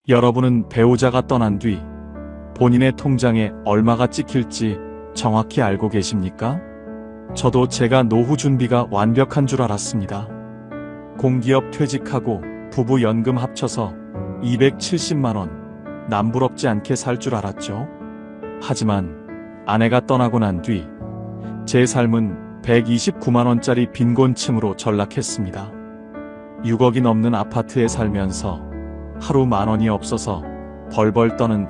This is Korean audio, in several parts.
여러분은 배우자가 떠난 뒤 본인의 통장에 얼마가 찍힐지 정확히 알고 계십니까? 저도 제가 노후 준비가 완벽한 줄 알았습니다. 공기업 퇴직하고 부부 연금 합쳐서 270만 원, 남부럽지 않게 살 줄 알았죠. 하지만 아내가 떠나고 난 뒤 제 삶은 129만 원짜리 빈곤층으로 전락했습니다. 6억이 넘는 아파트에 살면서 하루 10,000원이 없어서 벌벌 떠는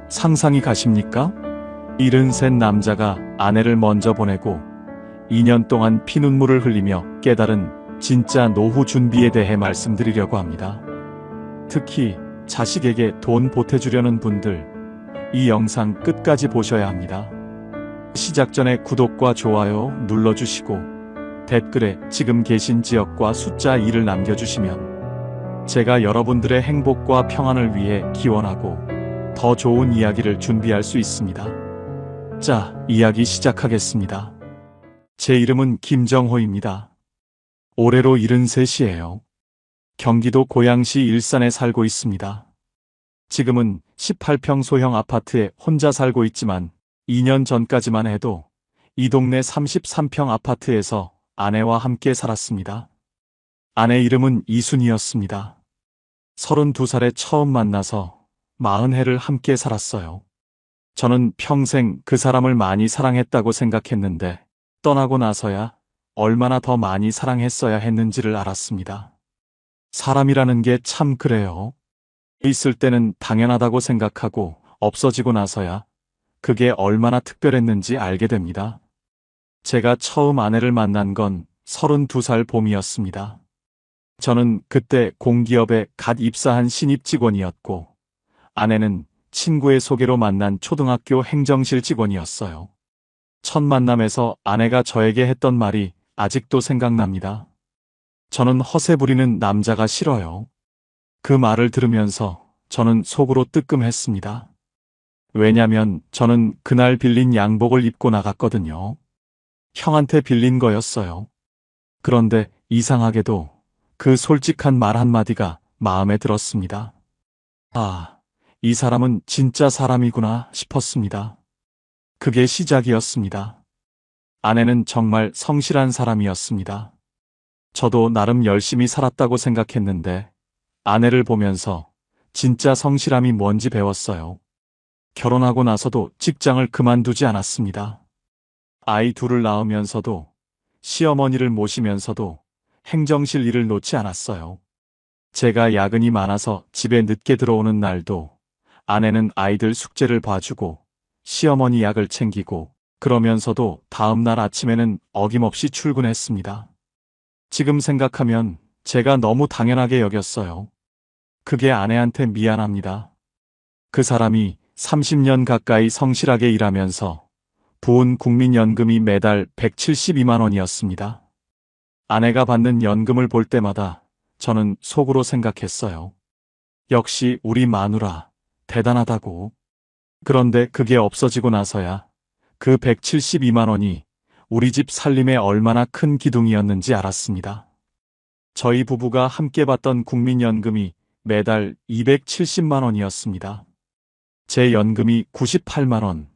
상상이 가십니까? 73 남자가 아내를 먼저 보내고 2년 동안 피눈물을 흘리며 깨달은 진짜 노후 준비에 대해 말씀드리려고 합니다. 특히 자식에게 돈 보태주려는 분들, 이 영상 끝까지 보셔야 합니다. 시작 전에 구독과 좋아요 눌러주시고 댓글에 지금 계신 지역과 숫자 2를 남겨주시면 제가 여러분들의 행복과 평안을 위해 기원하고 더 좋은 이야기를 준비할 수 있습니다. 자, 이야기 시작하겠습니다. 제 이름은 김정호입니다. 올해로 73이에요. 경기도 고양시 일산에 살고 있습니다. 지금은 18평 소형 아파트에 혼자 살고 있지만 2년 전까지만 해도 이 동네 33평 아파트에서 아내와 함께 살았습니다. 아내 이름은 이순이었습니다. 32살에 처음 만나서 40해를 함께 살았어요. 저는 평생 그 사람을 많이 사랑했다고 생각했는데 떠나고 나서야 얼마나 더 많이 사랑했어야 했는지를 알았습니다. 사람이라는 게 참 그래요. 있을 때는 당연하다고 생각하고 없어지고 나서야 그게 얼마나 특별했는지 알게 됩니다. 제가 처음 아내를 만난 건 32살 봄이었습니다. 저는 그때 공기업에 갓 입사한 신입 직원이었고 아내는 친구의 소개로 만난 초등학교 행정실 직원이었어요. 첫 만남에서 아내가 저에게 했던 말이 아직도 생각납니다. 저는 허세 부리는 남자가 싫어요. 그 말을 들으면서 저는 속으로 뜨끔했습니다. 왜냐면 저는 그날 빌린 양복을 입고 나갔거든요. 형한테 빌린 거였어요. 그런데 이상하게도 그 솔직한 말 한마디가 마음에 들었습니다. 아, 이 사람은 진짜 사람이구나 싶었습니다. 그게 시작이었습니다. 아내는 정말 성실한 사람이었습니다. 저도 나름 열심히 살았다고 생각했는데 아내를 보면서 진짜 성실함이 뭔지 배웠어요. 결혼하고 나서도 직장을 그만두지 않았습니다. 아이 둘을 낳으면서도 시어머니를 모시면서도 행정실 일을 놓지 않았어요. 제가 야근이 많아서 집에 늦게 들어오는 날도 아내는 아이들 숙제를 봐주고 시어머니 약을 챙기고 그러면서도 다음날 아침에는 어김없이 출근했습니다. 지금 생각하면 제가 너무 당연하게 여겼어요. 그게 아내한테 미안합니다. 그 사람이 30년 가까이 성실하게 일하면서 부은 국민연금이 매달 172만 원이었습니다. 아내가 받는 연금을 볼 때마다 저는 속으로 생각했어요. 역시 우리 마누라 대단하다고. 그런데 그게 없어지고 나서야 그 172만 원이 우리 집 살림에 얼마나 큰 기둥이었는지 알았습니다. 저희 부부가 함께 받던 국민연금이 매달 270만 원이었습니다. 제 연금이 98만 원,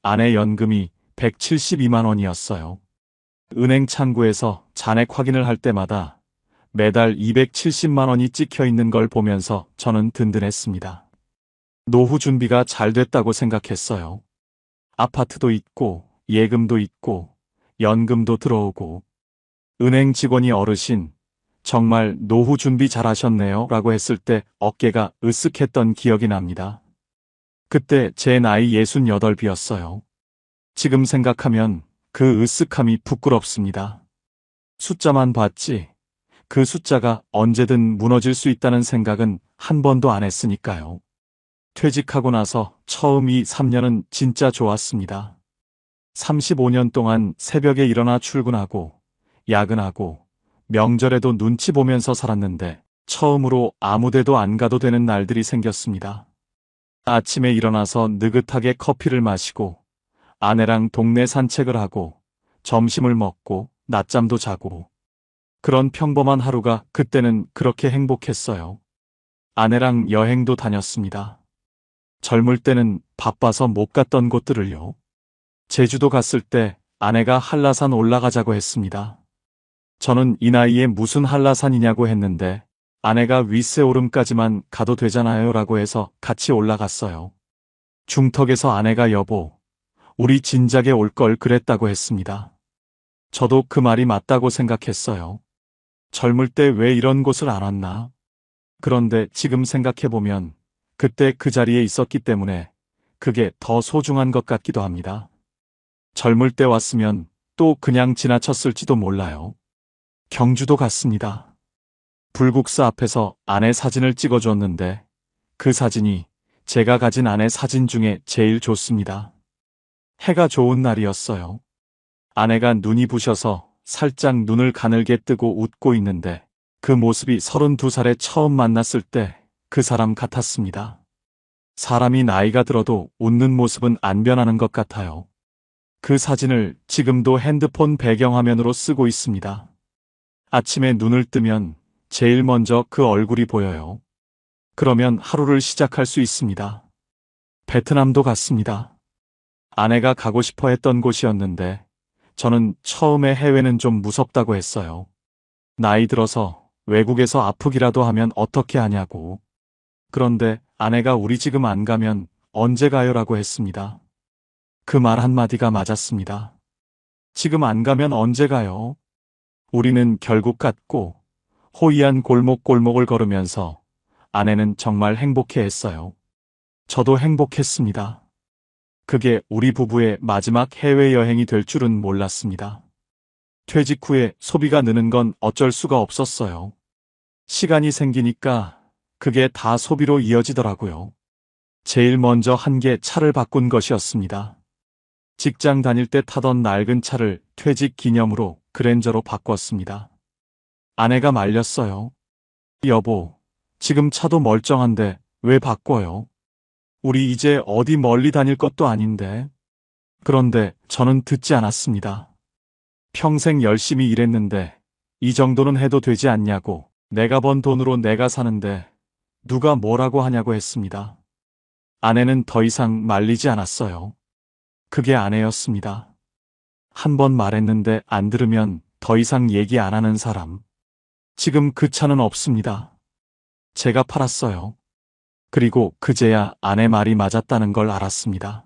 아내 연금이 172만 원이었어요. 은행 창구에서 잔액 확인을 할 때마다 매달 270만 원이 찍혀 있는 걸 보면서 저는 든든했습니다. 노후 준비가 잘 됐다고 생각했어요. 아파트도 있고 예금도 있고 연금도 들어오고 은행 직원이 어르신 정말 노후 준비 잘하셨네요 라고 했을 때 어깨가 으쓱했던 기억이 납니다. 그때 제 나이 68이었어요. 지금 생각하면 그 으쓱함이 부끄럽습니다. 숫자만 봤지 그 숫자가 언제든 무너질 수 있다는 생각은 한 번도 안 했으니까요. 퇴직하고 나서 처음 3년은 진짜 좋았습니다. 35년 동안 새벽에 일어나 출근하고 야근하고 명절에도 눈치 보면서 살았는데 처음으로 아무데도 안 가도 되는 날들이 생겼습니다. 아침에 일어나서 느긋하게 커피를 마시고 아내랑 동네 산책을 하고 점심을 먹고 낮잠도 자고 그런 평범한 하루가 그때는 그렇게 행복했어요. 아내랑 여행도 다녔습니다. 젊을 때는 바빠서 못 갔던 곳들을요. 제주도 갔을 때 아내가 한라산 올라가자고 했습니다. 저는 이 나이에 무슨 한라산이냐고 했는데 아내가 윗세오름까지만 가도 되잖아요 라고 해서 같이 올라갔어요. 중턱에서 아내가 여보, 우리 진작에 올 걸 그랬다고 했습니다. 저도 그 말이 맞다고 생각했어요. 젊을 때 왜 이런 곳을 안 왔나? 그런데 지금 생각해보면 그때 그 자리에 있었기 때문에 그게 더 소중한 것 같기도 합니다. 젊을 때 왔으면 또 그냥 지나쳤을지도 몰라요. 경주도 갔습니다. 불국사 앞에서 아내 사진을 찍어줬는데 그 사진이 제가 가진 아내 사진 중에 제일 좋습니다. 해가 좋은 날이었어요. 아내가 눈이 부셔서 살짝 눈을 가늘게 뜨고 웃고 있는데 그 모습이 32살에 처음 만났을 때 그 사람 같았습니다. 사람이 나이가 들어도 웃는 모습은 안 변하는 것 같아요. 그 사진을 지금도 핸드폰 배경화면으로 쓰고 있습니다. 아침에 눈을 뜨면 제일 먼저 그 얼굴이 보여요. 그러면 하루를 시작할 수 있습니다. 베트남도 갔습니다. 아내가 가고 싶어 했던 곳이었는데 저는 처음에 해외는 좀 무섭다고 했어요. 나이 들어서 외국에서 아프기라도 하면 어떻게 하냐고. 그런데 아내가 우리 지금 안 가면 언제 가요라고 했습니다. 그 말 한마디가 맞았습니다. 지금 안 가면 언제 가요? 우리는 결국 갔고 호이안 골목골목을 걸으면서 아내는 정말 행복해했어요. 저도 행복했습니다. 그게 우리 부부의 마지막 해외여행이 될 줄은 몰랐습니다. 퇴직 후에 소비가 느는 건 어쩔 수가 없었어요. 시간이 생기니까 그게 다 소비로 이어지더라고요. 제일 먼저 한 게 차를 바꾼 것이었습니다. 직장 다닐 때 타던 낡은 차를 퇴직 기념으로 그랜저로 바꿨습니다. 아내가 말렸어요. 여보, 지금 차도 멀쩡한데 왜 바꿔요? 우리 이제 어디 멀리 다닐 것도 아닌데. 그런데 저는 듣지 않았습니다. 평생 열심히 일했는데 이 정도는 해도 되지 않냐고, 내가 번 돈으로 내가 사는데 누가 뭐라고 하냐고 했습니다. 아내는 더 이상 말리지 않았어요. 그게 아내였습니다. 한 번 말했는데 안 들으면 더 이상 얘기 안 하는 사람. 지금 그 차는 없습니다. 제가 팔았어요. 그리고 그제야 아내 말이 맞았다는 걸 알았습니다.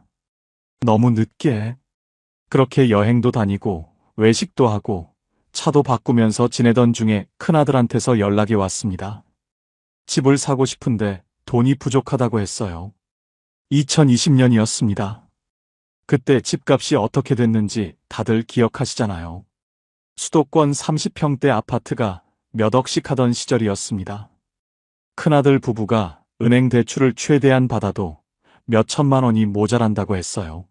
너무 늦게. 그렇게 여행도 다니고 외식도 하고 차도 바꾸면서 지내던 중에 큰아들한테서 연락이 왔습니다. 집을 사고 싶은데 돈이 부족하다고 했어요. 2020년이었습니다. 그때 집값이 어떻게 됐는지 다들 기억하시잖아요. 수도권 30평대 아파트가 몇 억씩 하던 시절이었습니다. 큰아들 부부가 은행 대출을 최대한 받아도 몇 천만 원이 모자란다고 했어요.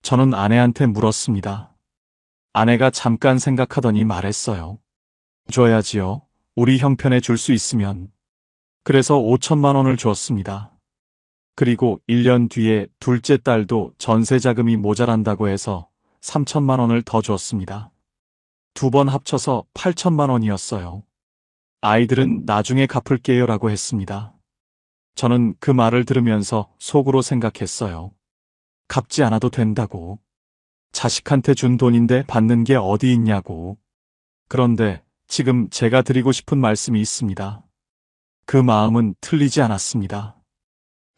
저는 아내한테 물었습니다. 아내가 잠깐 생각하더니 말했어요. 줘야지요. 우리 형편에 줄 수 있으면. 그래서 5천만 원을 주었습니다. 그리고 1년 뒤에 둘째 딸도 전세 자금이 모자란다고 해서 3천만 원을 더 줬습니다. 두 번 합쳐서 8천만 원이었어요. 아이들은 나중에 갚을게요 라고 했습니다. 저는 그 말을 들으면서 속으로 생각했어요. 갚지 않아도 된다고. 자식한테 준 돈인데 받는 게 어디 있냐고. 그런데 지금 제가 드리고 싶은 말씀이 있습니다. 그 마음은 틀리지 않았습니다.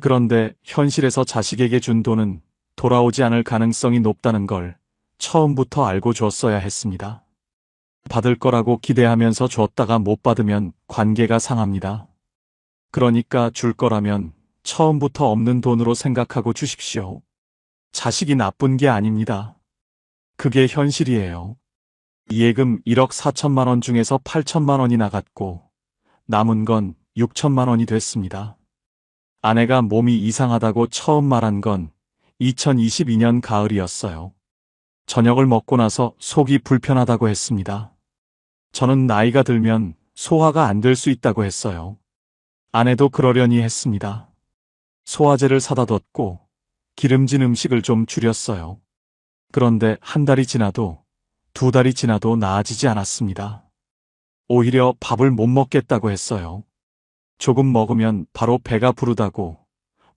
그런데 현실에서 자식에게 준 돈은 돌아오지 않을 가능성이 높다는 걸 처음부터 알고 줬어야 했습니다. 받을 거라고 기대하면서 줬다가 못 받으면 관계가 상합니다. 그러니까 줄 거라면 처음부터 없는 돈으로 생각하고 주십시오. 자식이 나쁜 게 아닙니다. 그게 현실이에요. 예금 1억 4천만 원 중에서 8천만 원이 나갔고 남은 건 6천만 원이 됐습니다. 아내가 몸이 이상하다고 처음 말한 건 2022년 가을이었어요. 저녁을 먹고 나서 속이 불편하다고 했습니다. 저는 나이가 들면 소화가 안 될 수 있다고 했어요. 아내도 그러려니 했습니다. 소화제를 사다 뒀고 기름진 음식을 좀 줄였어요. 그런데 한 달이 지나도 두 달이 지나도 나아지지 않았습니다. 오히려 밥을 못 먹겠다고 했어요. 조금 먹으면 바로 배가 부르다고,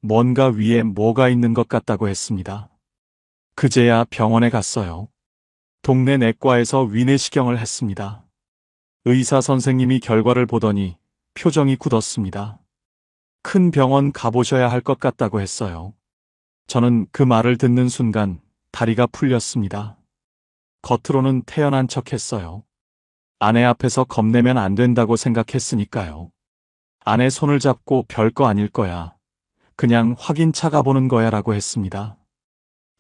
뭔가 위에 뭐가 있는 것 같다고 했습니다. 그제야 병원에 갔어요. 동네 내과에서 위내시경을 했습니다. 의사 선생님이 결과를 보더니 표정이 굳었습니다. 큰 병원 가보셔야 할 것 같다고 했어요. 저는 그 말을 듣는 순간 다리가 풀렸습니다. 겉으로는 태연한 척 했어요. 아내 앞에서 겁내면 안 된다고 생각했으니까요. 아내 손을 잡고 별거 아닐 거야. 그냥 확인차 가보는 거야 라고 했습니다.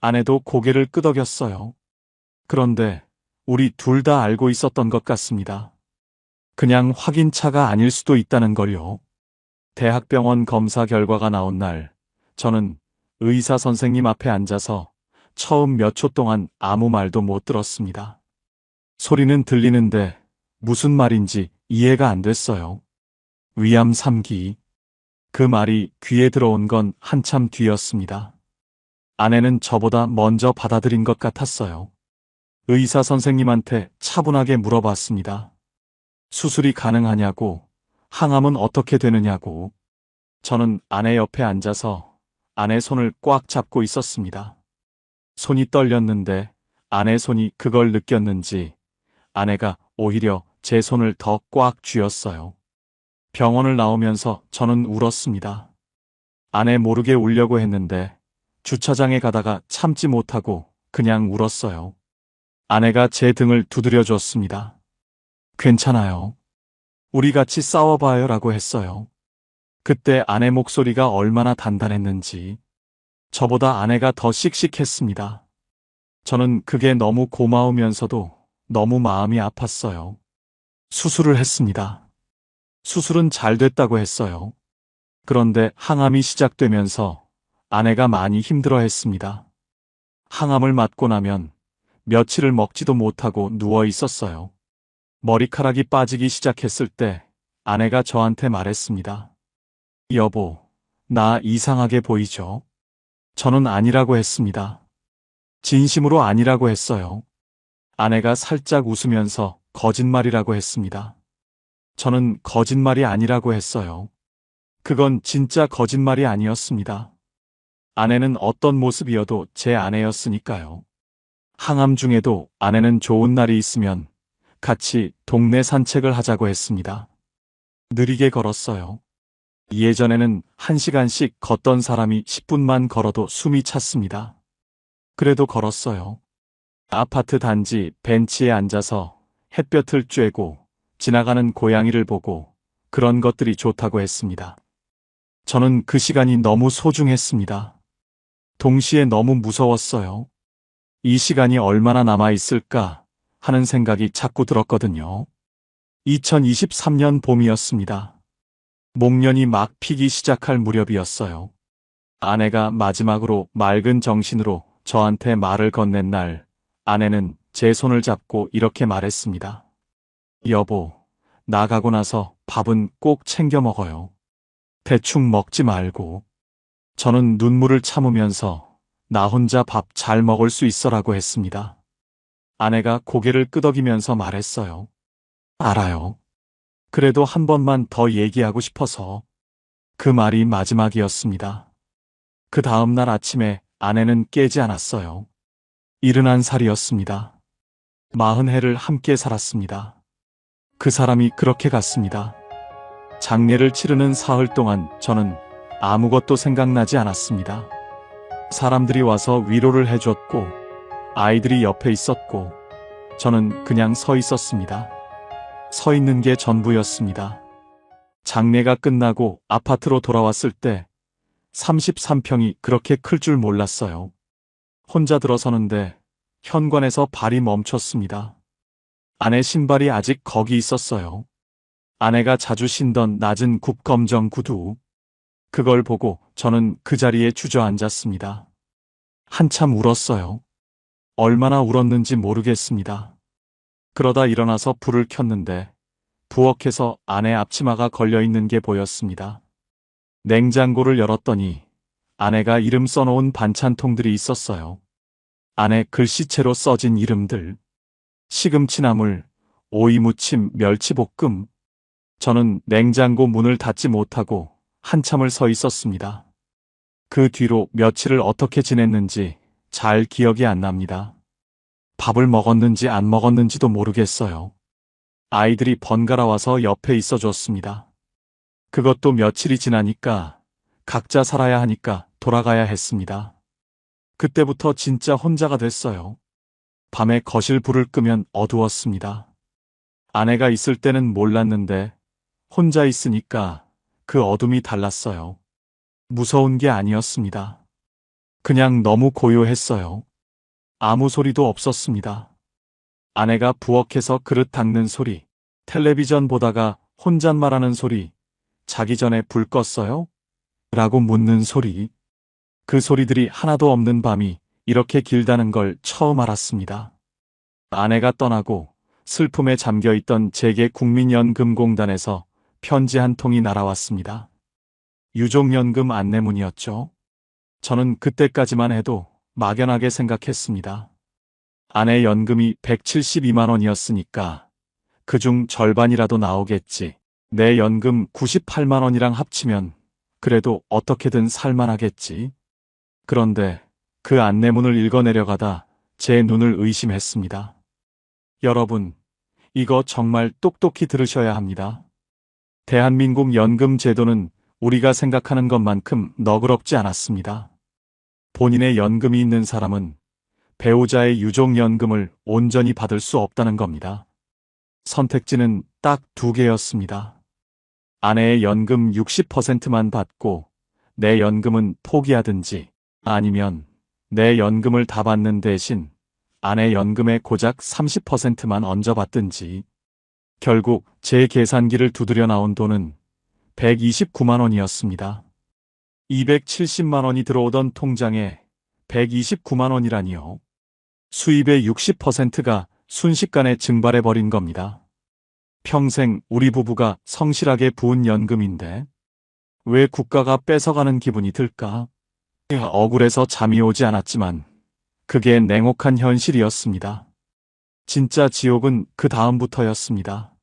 아내도 고개를 끄덕였어요. 그런데 우리 둘 다 알고 있었던 것 같습니다. 그냥 확인차가 아닐 수도 있다는 걸요. 대학병원 검사 결과가 나온 날, 저는 의사 선생님 앞에 앉아서 처음 몇 초 동안 아무 말도 못 들었습니다. 소리는 들리는데 무슨 말인지 이해가 안 됐어요. 위암 3기. 그 말이 귀에 들어온 건 한참 뒤였습니다. 아내는 저보다 먼저 받아들인 것 같았어요. 의사 선생님한테 차분하게 물어봤습니다. 수술이 가능하냐고, 항암은 어떻게 되느냐고. 저는 아내 옆에 앉아서 아내 손을 꽉 잡고 있었습니다. 손이 떨렸는데 아내 손이 그걸 느꼈는지 아내가 오히려 제 손을 더 꽉 쥐었어요. 병원을 나오면서 저는 울었습니다. 아내 모르게 울려고 했는데 주차장에 가다가 참지 못하고 그냥 울었어요. 아내가 제 등을 두드려 줬습니다. 괜찮아요. 우리 같이 싸워봐요 라고 했어요. 그때 아내 목소리가 얼마나 단단했는지. 저보다 아내가 더 씩씩했습니다. 저는 그게 너무 고마우면서도 너무 마음이 아팠어요. 수술을 했습니다. 수술은 잘 됐다고 했어요. 그런데 항암이 시작되면서 아내가 많이 힘들어했습니다. 항암을 맞고 나면 며칠을 먹지도 못하고 누워 있었어요. 머리카락이 빠지기 시작했을 때 아내가 저한테 말했습니다. 여보, 나 이상하게 보이죠? 저는 아니라고 했습니다. 진심으로 아니라고 했어요. 아내가 살짝 웃으면서 거짓말이라고 했습니다. 저는 거짓말이 아니라고 했어요. 그건 진짜 거짓말이 아니었습니다. 아내는 어떤 모습이어도 제 아내였으니까요. 항암 중에도 아내는 좋은 날이 있으면 같이 동네 산책을 하자고 했습니다. 느리게 걸었어요. 예전에는 1시간씩 걷던 사람이 10분만 걸어도 숨이 찼습니다. 그래도 걸었어요. 아파트 단지 벤치에 앉아서 햇볕을 쬐고 지나가는 고양이를 보고 그런 것들이 좋다고 했습니다. 저는 그 시간이 너무 소중했습니다. 동시에 너무 무서웠어요. 이 시간이 얼마나 남아있을까 하는 생각이 자꾸 들었거든요. 2023년 봄이었습니다. 목련이 막 피기 시작할 무렵이었어요. 아내가 마지막으로 맑은 정신으로 저한테 말을 건넨 날, 아내는 제 손을 잡고 이렇게 말했습니다. 여보, 나가고 나서 밥은 꼭 챙겨 먹어요. 대충 먹지 말고. 저는 눈물을 참으면서 나 혼자 밥 잘 먹을 수 있어라고 했습니다. 아내가 고개를 끄덕이면서 말했어요. 알아요. 그래도 한 번만 더 얘기하고 싶어서. 그 말이 마지막이었습니다. 그 다음 날 아침에 아내는 깨지 않았어요. 71살이었습니다. 40해를 함께 살았습니다. 그 사람이 그렇게 갔습니다. 장례를 치르는 사흘 동안 저는 아무것도 생각나지 않았습니다. 사람들이 와서 위로를 해줬고, 아이들이 옆에 있었고, 저는 그냥 서 있었습니다. 서 있는 게 전부였습니다. 장례가 끝나고 아파트로 돌아왔을 때 33평이 그렇게 클 줄 몰랐어요. 혼자 들어서는데 현관에서 발이 멈췄습니다. 아내 신발이 아직 거기 있었어요. 아내가 자주 신던 낮은 굽검정 구두. 그걸 보고 저는 그 자리에 주저앉았습니다. 한참 울었어요. 얼마나 울었는지 모르겠습니다. 그러다 일어나서 불을 켰는데 부엌에서 아내 앞치마가 걸려있는 게 보였습니다. 냉장고를 열었더니 아내가 이름 써놓은 반찬통들이 있었어요. 안에 글씨체로 써진 이름들. 시금치나물, 오이무침, 멸치볶음. 저는 냉장고 문을 닫지 못하고 한참을 서 있었습니다. 그 뒤로 며칠을 어떻게 지냈는지 잘 기억이 안 납니다. 밥을 먹었는지 안 먹었는지도 모르겠어요. 아이들이 번갈아 와서 옆에 있어 줬습니다. 그것도 며칠이 지나니까 각자 살아야 하니까 돌아가야 했습니다. 그때부터 진짜 혼자가 됐어요. 밤에 거실 불을 끄면 어두웠습니다. 아내가 있을 때는 몰랐는데 혼자 있으니까 그 어둠이 달랐어요. 무서운 게 아니었습니다. 그냥 너무 고요했어요. 아무 소리도 없었습니다. 아내가 부엌에서 그릇 닦는 소리, 텔레비전 보다가 혼잣말하는 소리, 자기 전에 불 껐어요? 라고 묻는 소리. 그 소리들이 하나도 없는 밤이 이렇게 길다는 걸 처음 알았습니다. 아내가 떠나고 슬픔에 잠겨있던 제게 국민연금공단에서 편지 한 통이 날아왔습니다. 유족연금 안내문이었죠. 저는 그때까지만 해도 막연하게 생각했습니다. 아내 연금이 172만 원이었으니까 그중 절반이라도 나오겠지. 내 연금 98만 원이랑 합치면 그래도 어떻게든 살만하겠지. 그런데 그 안내문을 읽어내려가다 제 눈을 의심했습니다. 여러분, 이거 정말 똑똑히 들으셔야 합니다. 대한민국 연금 제도는 우리가 생각하는 것만큼 너그럽지 않았습니다. 본인의 연금이 있는 사람은 배우자의 유족연금을 온전히 받을 수 없다는 겁니다. 선택지는 딱 두 개였습니다. 아내의 연금 60%만 받고 내 연금은 포기하든지, 아니면 내 연금을 다 받는 대신 아내 연금의 고작 30%만 얹어받든지. 결국 제 계산기를 두드려 나온 돈은 129만 원이었습니다. 270만 원이 들어오던 통장에 129만 원이라니요. 수입의 60%가 순식간에 증발해버린 겁니다. 평생 우리 부부가 성실하게 부은 연금인데 왜 국가가 뺏어가는 기분이 들까? 억울해서 잠이 오지 않았지만 그게 냉혹한 현실이었습니다. 진짜 지옥은 그 다음부터였습니다.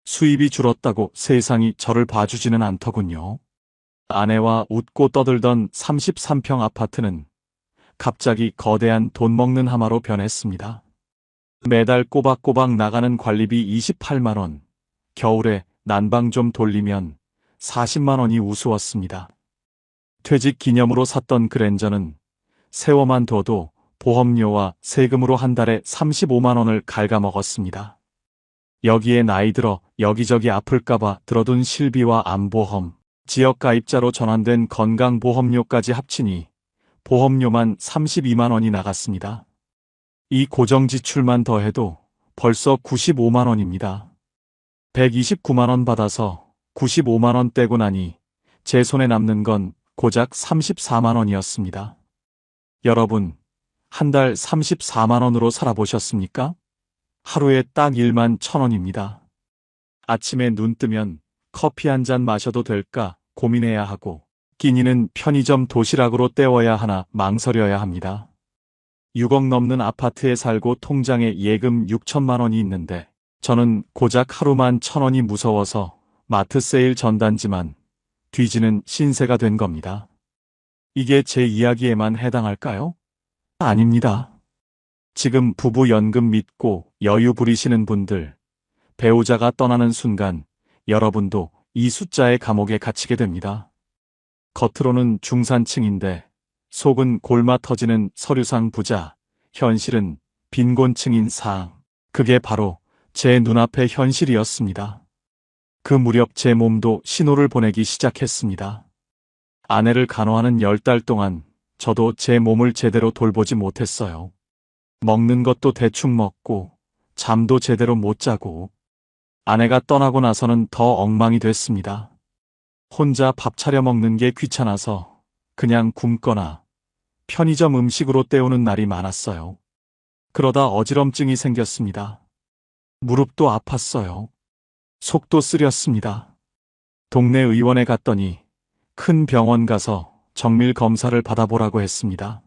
수입이 줄었다고 세상이 저를 봐주지는 않더군요. 아내와 웃고 떠들던 33평 아파트는 갑자기 거대한 돈 먹는 하마로 변했습니다. 매달 꼬박꼬박 나가는 관리비 28만 원, 겨울에 난방 좀 돌리면 40만 원이 우스웠습니다. 퇴직 기념으로 샀던 그랜저는 세워만 둬도 보험료와 세금으로 한 달에 35만 원을 갉아먹었습니다. 여기에 나이 들어 여기저기 아플까봐 들어둔 실비와 암보험, 지역가입자로 전환된 건강보험료까지 합치니 보험료만 32만 원이 나갔습니다. 이 고정지출만 더해도 벌써 95만 원입니다. 129만 원 받아서 95만 원 떼고 나니 제 손에 남는 건 고작 34만 원이었습니다. 여러분, 한 달 34만 원으로 살아보셨습니까? 하루에 딱 1만 1,000원입니다. 아침에 눈 뜨면 커피 한 잔 마셔도 될까 고민해야 하고, 끼니는 편의점 도시락으로 때워야 하나 망설여야 합니다. 6억 넘는 아파트에 살고 통장에 예금 6천만 원이 있는데 저는 고작 하루만 1,000원이 무서워서 마트 세일 전단지만 뒤지는 신세가 된 겁니다. 이게 제 이야기에만 해당할까요? 아닙니다. 지금 부부 연금 믿고 여유 부리시는 분들, 배우자가 떠나는 순간 여러분도 이 숫자의 감옥에 갇히게 됩니다. 겉으로는 중산층인데 속은 골마 터지는 서류상 부자, 현실은 빈곤층인 상. 그게 바로 제 눈앞의 현실이었습니다. 그 무렵 제 몸도 신호를 보내기 시작했습니다. 아내를 간호하는 10달 동안 저도 제 몸을 제대로 돌보지 못했어요. 먹는 것도 대충 먹고 잠도 제대로 못 자고. 아내가 떠나고 나서는 더 엉망이 됐습니다. 혼자 밥 차려 먹는 게 귀찮아서 그냥 굶거나 편의점 음식으로 때우는 날이 많았어요. 그러다 어지럼증이 생겼습니다. 무릎도 아팠어요. 속도 쓰렸습니다. 동네 의원에 갔더니 큰 병원 가서 정밀 검사를 받아보라고 했습니다.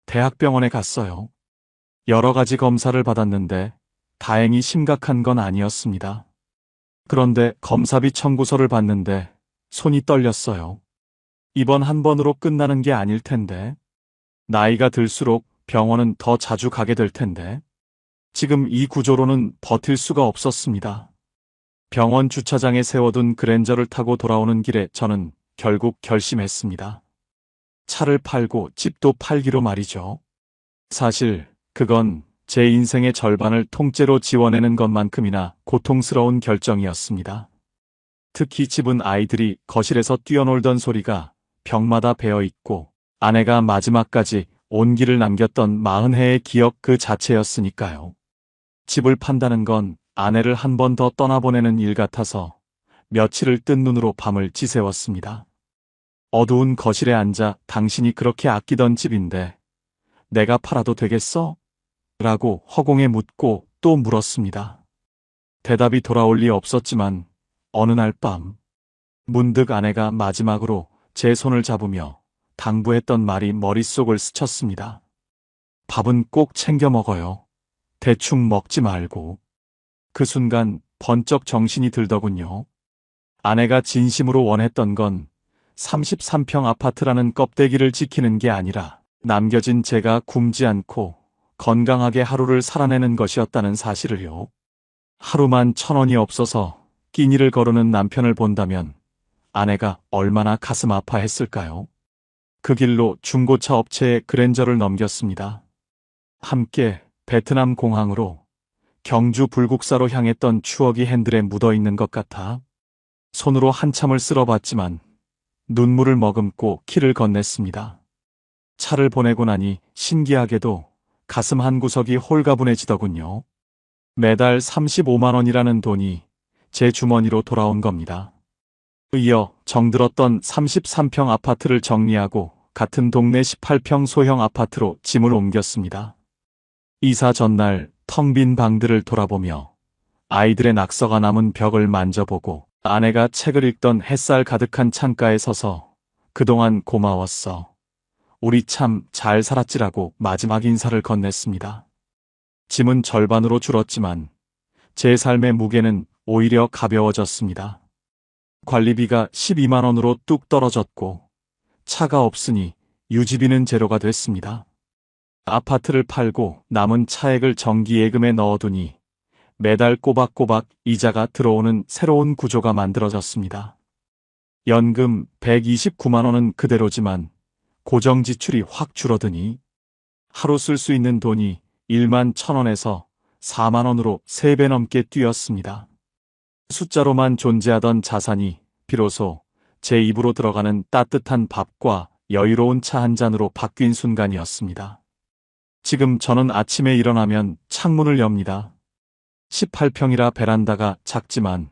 대학병원에 갔어요. 여러 가지 검사를 받았는데 다행히 심각한 건 아니었습니다. 그런데 검사비 청구서를 봤는데 손이 떨렸어요. 이번 한 번으로 끝나는 게 아닐 텐데. 나이가 들수록 병원은 더 자주 가게 될 텐데. 지금 이 구조로는 버틸 수가 없었습니다. 병원 주차장에 세워둔 그랜저를 타고 돌아오는 길에 저는 결국 결심했습니다. 차를 팔고 집도 팔기로 말이죠. 사실 그건 제 인생의 절반을 통째로 지워내는 것만큼이나 고통스러운 결정이었습니다. 특히 집은 아이들이 거실에서 뛰어놀던 소리가 벽마다 배어 있고 아내가 마지막까지 온기를 남겼던 40해의 기억 그 자체였으니까요. 집을 판다는 건 아내를 한 번 더 떠나보내는 일 같아서 며칠을 뜬 눈으로 밤을 지새웠습니다. 어두운 거실에 앉아 당신이 그렇게 아끼던 집인데 내가 팔아도 되겠어? 라고 허공에 묻고 또 물었습니다. 대답이 돌아올 리 없었지만 어느 날 밤 문득 아내가 마지막으로 제 손을 잡으며 당부했던 말이 머릿속을 스쳤습니다. 밥은 꼭 챙겨 먹어요. 대충 먹지 말고. 그 순간 번쩍 정신이 들더군요. 아내가 진심으로 원했던 건 33평 아파트라는 껍데기를 지키는 게 아니라 남겨진 제가 굶지 않고 건강하게 하루를 살아내는 것이었다는 사실을요. 하루만 1,000원이 없어서 끼니를 거르는 남편을 본다면 아내가 얼마나 가슴 아파했을까요? 그 길로 중고차 업체에 그랜저를 넘겼습니다. 함께 베트남 공항으로 경주 불국사로 향했던 추억이 핸들에 묻어있는 것 같아 손으로 한참을 쓸어봤지만 눈물을 머금고 키를 건넸습니다. 차를 보내고 나니 신기하게도 가슴 한구석이 홀가분해지더군요. 매달 35만 원이라는 돈이 제 주머니로 돌아온 겁니다. 이어 정들었던 33평 아파트를 정리하고 같은 동네 18평 소형 아파트로 짐을 옮겼습니다. 이사 전날 텅 빈 방들을 돌아보며 아이들의 낙서가 남은 벽을 만져보고 아내가 책을 읽던 햇살 가득한 창가에 서서 그동안 고마웠어. 우리 참 잘 살았지라고 마지막 인사를 건넸습니다. 짐은 절반으로 줄었지만 제 삶의 무게는 오히려 가벼워졌습니다. 관리비가 12만 원으로 뚝 떨어졌고 차가 없으니 유지비는 제로가 됐습니다. 아파트를 팔고 남은 차액을 정기예금에 넣어두니 매달 꼬박꼬박 이자가 들어오는 새로운 구조가 만들어졌습니다. 연금 129만 원은 그대로지만 고정 지출이 확 줄어드니 하루 쓸 수 있는 돈이 1만 1,000원에서 4만 원으로 3배 넘게 뛰었습니다. 숫자로만 존재하던 자산이 비로소 제 입으로 들어가는 따뜻한 밥과 여유로운 차 한 잔으로 바뀐 순간이었습니다. 지금 저는 아침에 일어나면 창문을 엽니다. 18평이라 베란다가 작지만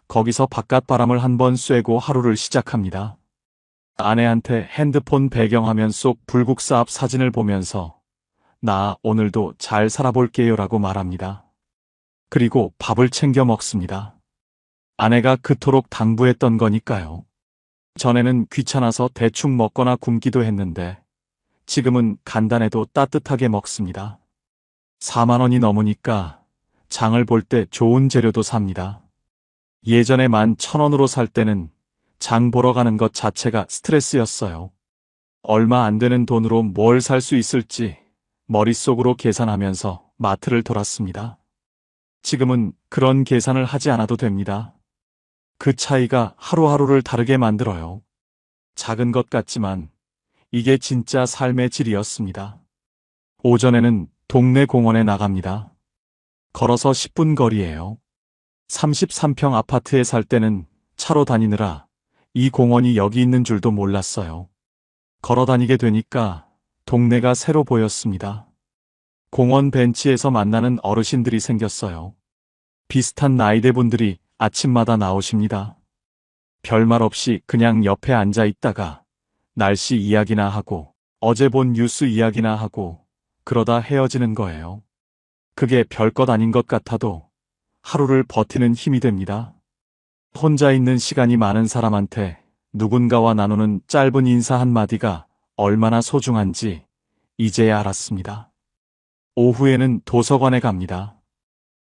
거기서 바깥바람을 한번 쐬고 하루를 시작합니다. 아내한테 핸드폰 배경화면 속 불국사 앞 사진을 보면서 나 오늘도 잘 살아볼게요 라고 말합니다. 그리고 밥을 챙겨 먹습니다. 아내가 그토록 당부했던 거니까요. 전에는 귀찮아서 대충 먹거나 굶기도 했는데 지금은 간단해도 따뜻하게 먹습니다. 4만 원이 넘으니까 장을 볼 때 좋은 재료도 삽니다. 예전에 11,000원으로 살 때는 장 보러 가는 것 자체가 스트레스였어요. 얼마 안 되는 돈으로 뭘 살 수 있을지 머릿속으로 계산하면서 마트를 돌았습니다. 지금은 그런 계산을 하지 않아도 됩니다. 그 차이가 하루하루를 다르게 만들어요. 작은 것 같지만 이게 진짜 삶의 질이었습니다. 오전에는 동네 공원에 나갑니다. 걸어서 10분 거리예요. 33평 아파트에 살 때는 차로 다니느라 이 공원이 여기 있는 줄도 몰랐어요. 걸어 다니게 되니까 동네가 새로 보였습니다. 공원 벤치에서 만나는 어르신들이 생겼어요. 비슷한 나이대 분들이 아침마다 나오십니다. 별말 없이 그냥 옆에 앉아 있다가 날씨 이야기나 하고 어제 본 뉴스 이야기나 하고 그러다 헤어지는 거예요. 그게 별것 아닌 것 같아도 하루를 버티는 힘이 됩니다. 혼자 있는 시간이 많은 사람한테 누군가와 나누는 짧은 인사 한마디가 얼마나 소중한지 이제야 알았습니다. 오후에는 도서관에 갑니다.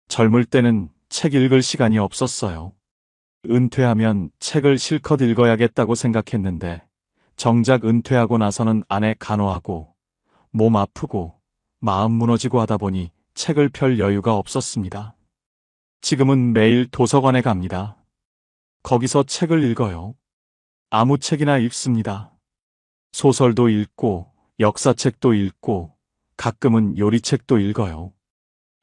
젊을 때는 책 읽을 시간이 없었어요. 은퇴하면 책을 실컷 읽어야겠다고 생각했는데 정작 은퇴하고 나서는 아내 간호하고 몸 아프고 마음 무너지고 하다 보니 책을 펼 여유가 없었습니다. 지금은 매일 도서관에 갑니다. 거기서 책을 읽어요. 아무 책이나 읽습니다. 소설도 읽고 역사책도 읽고 가끔은 요리책도 읽어요.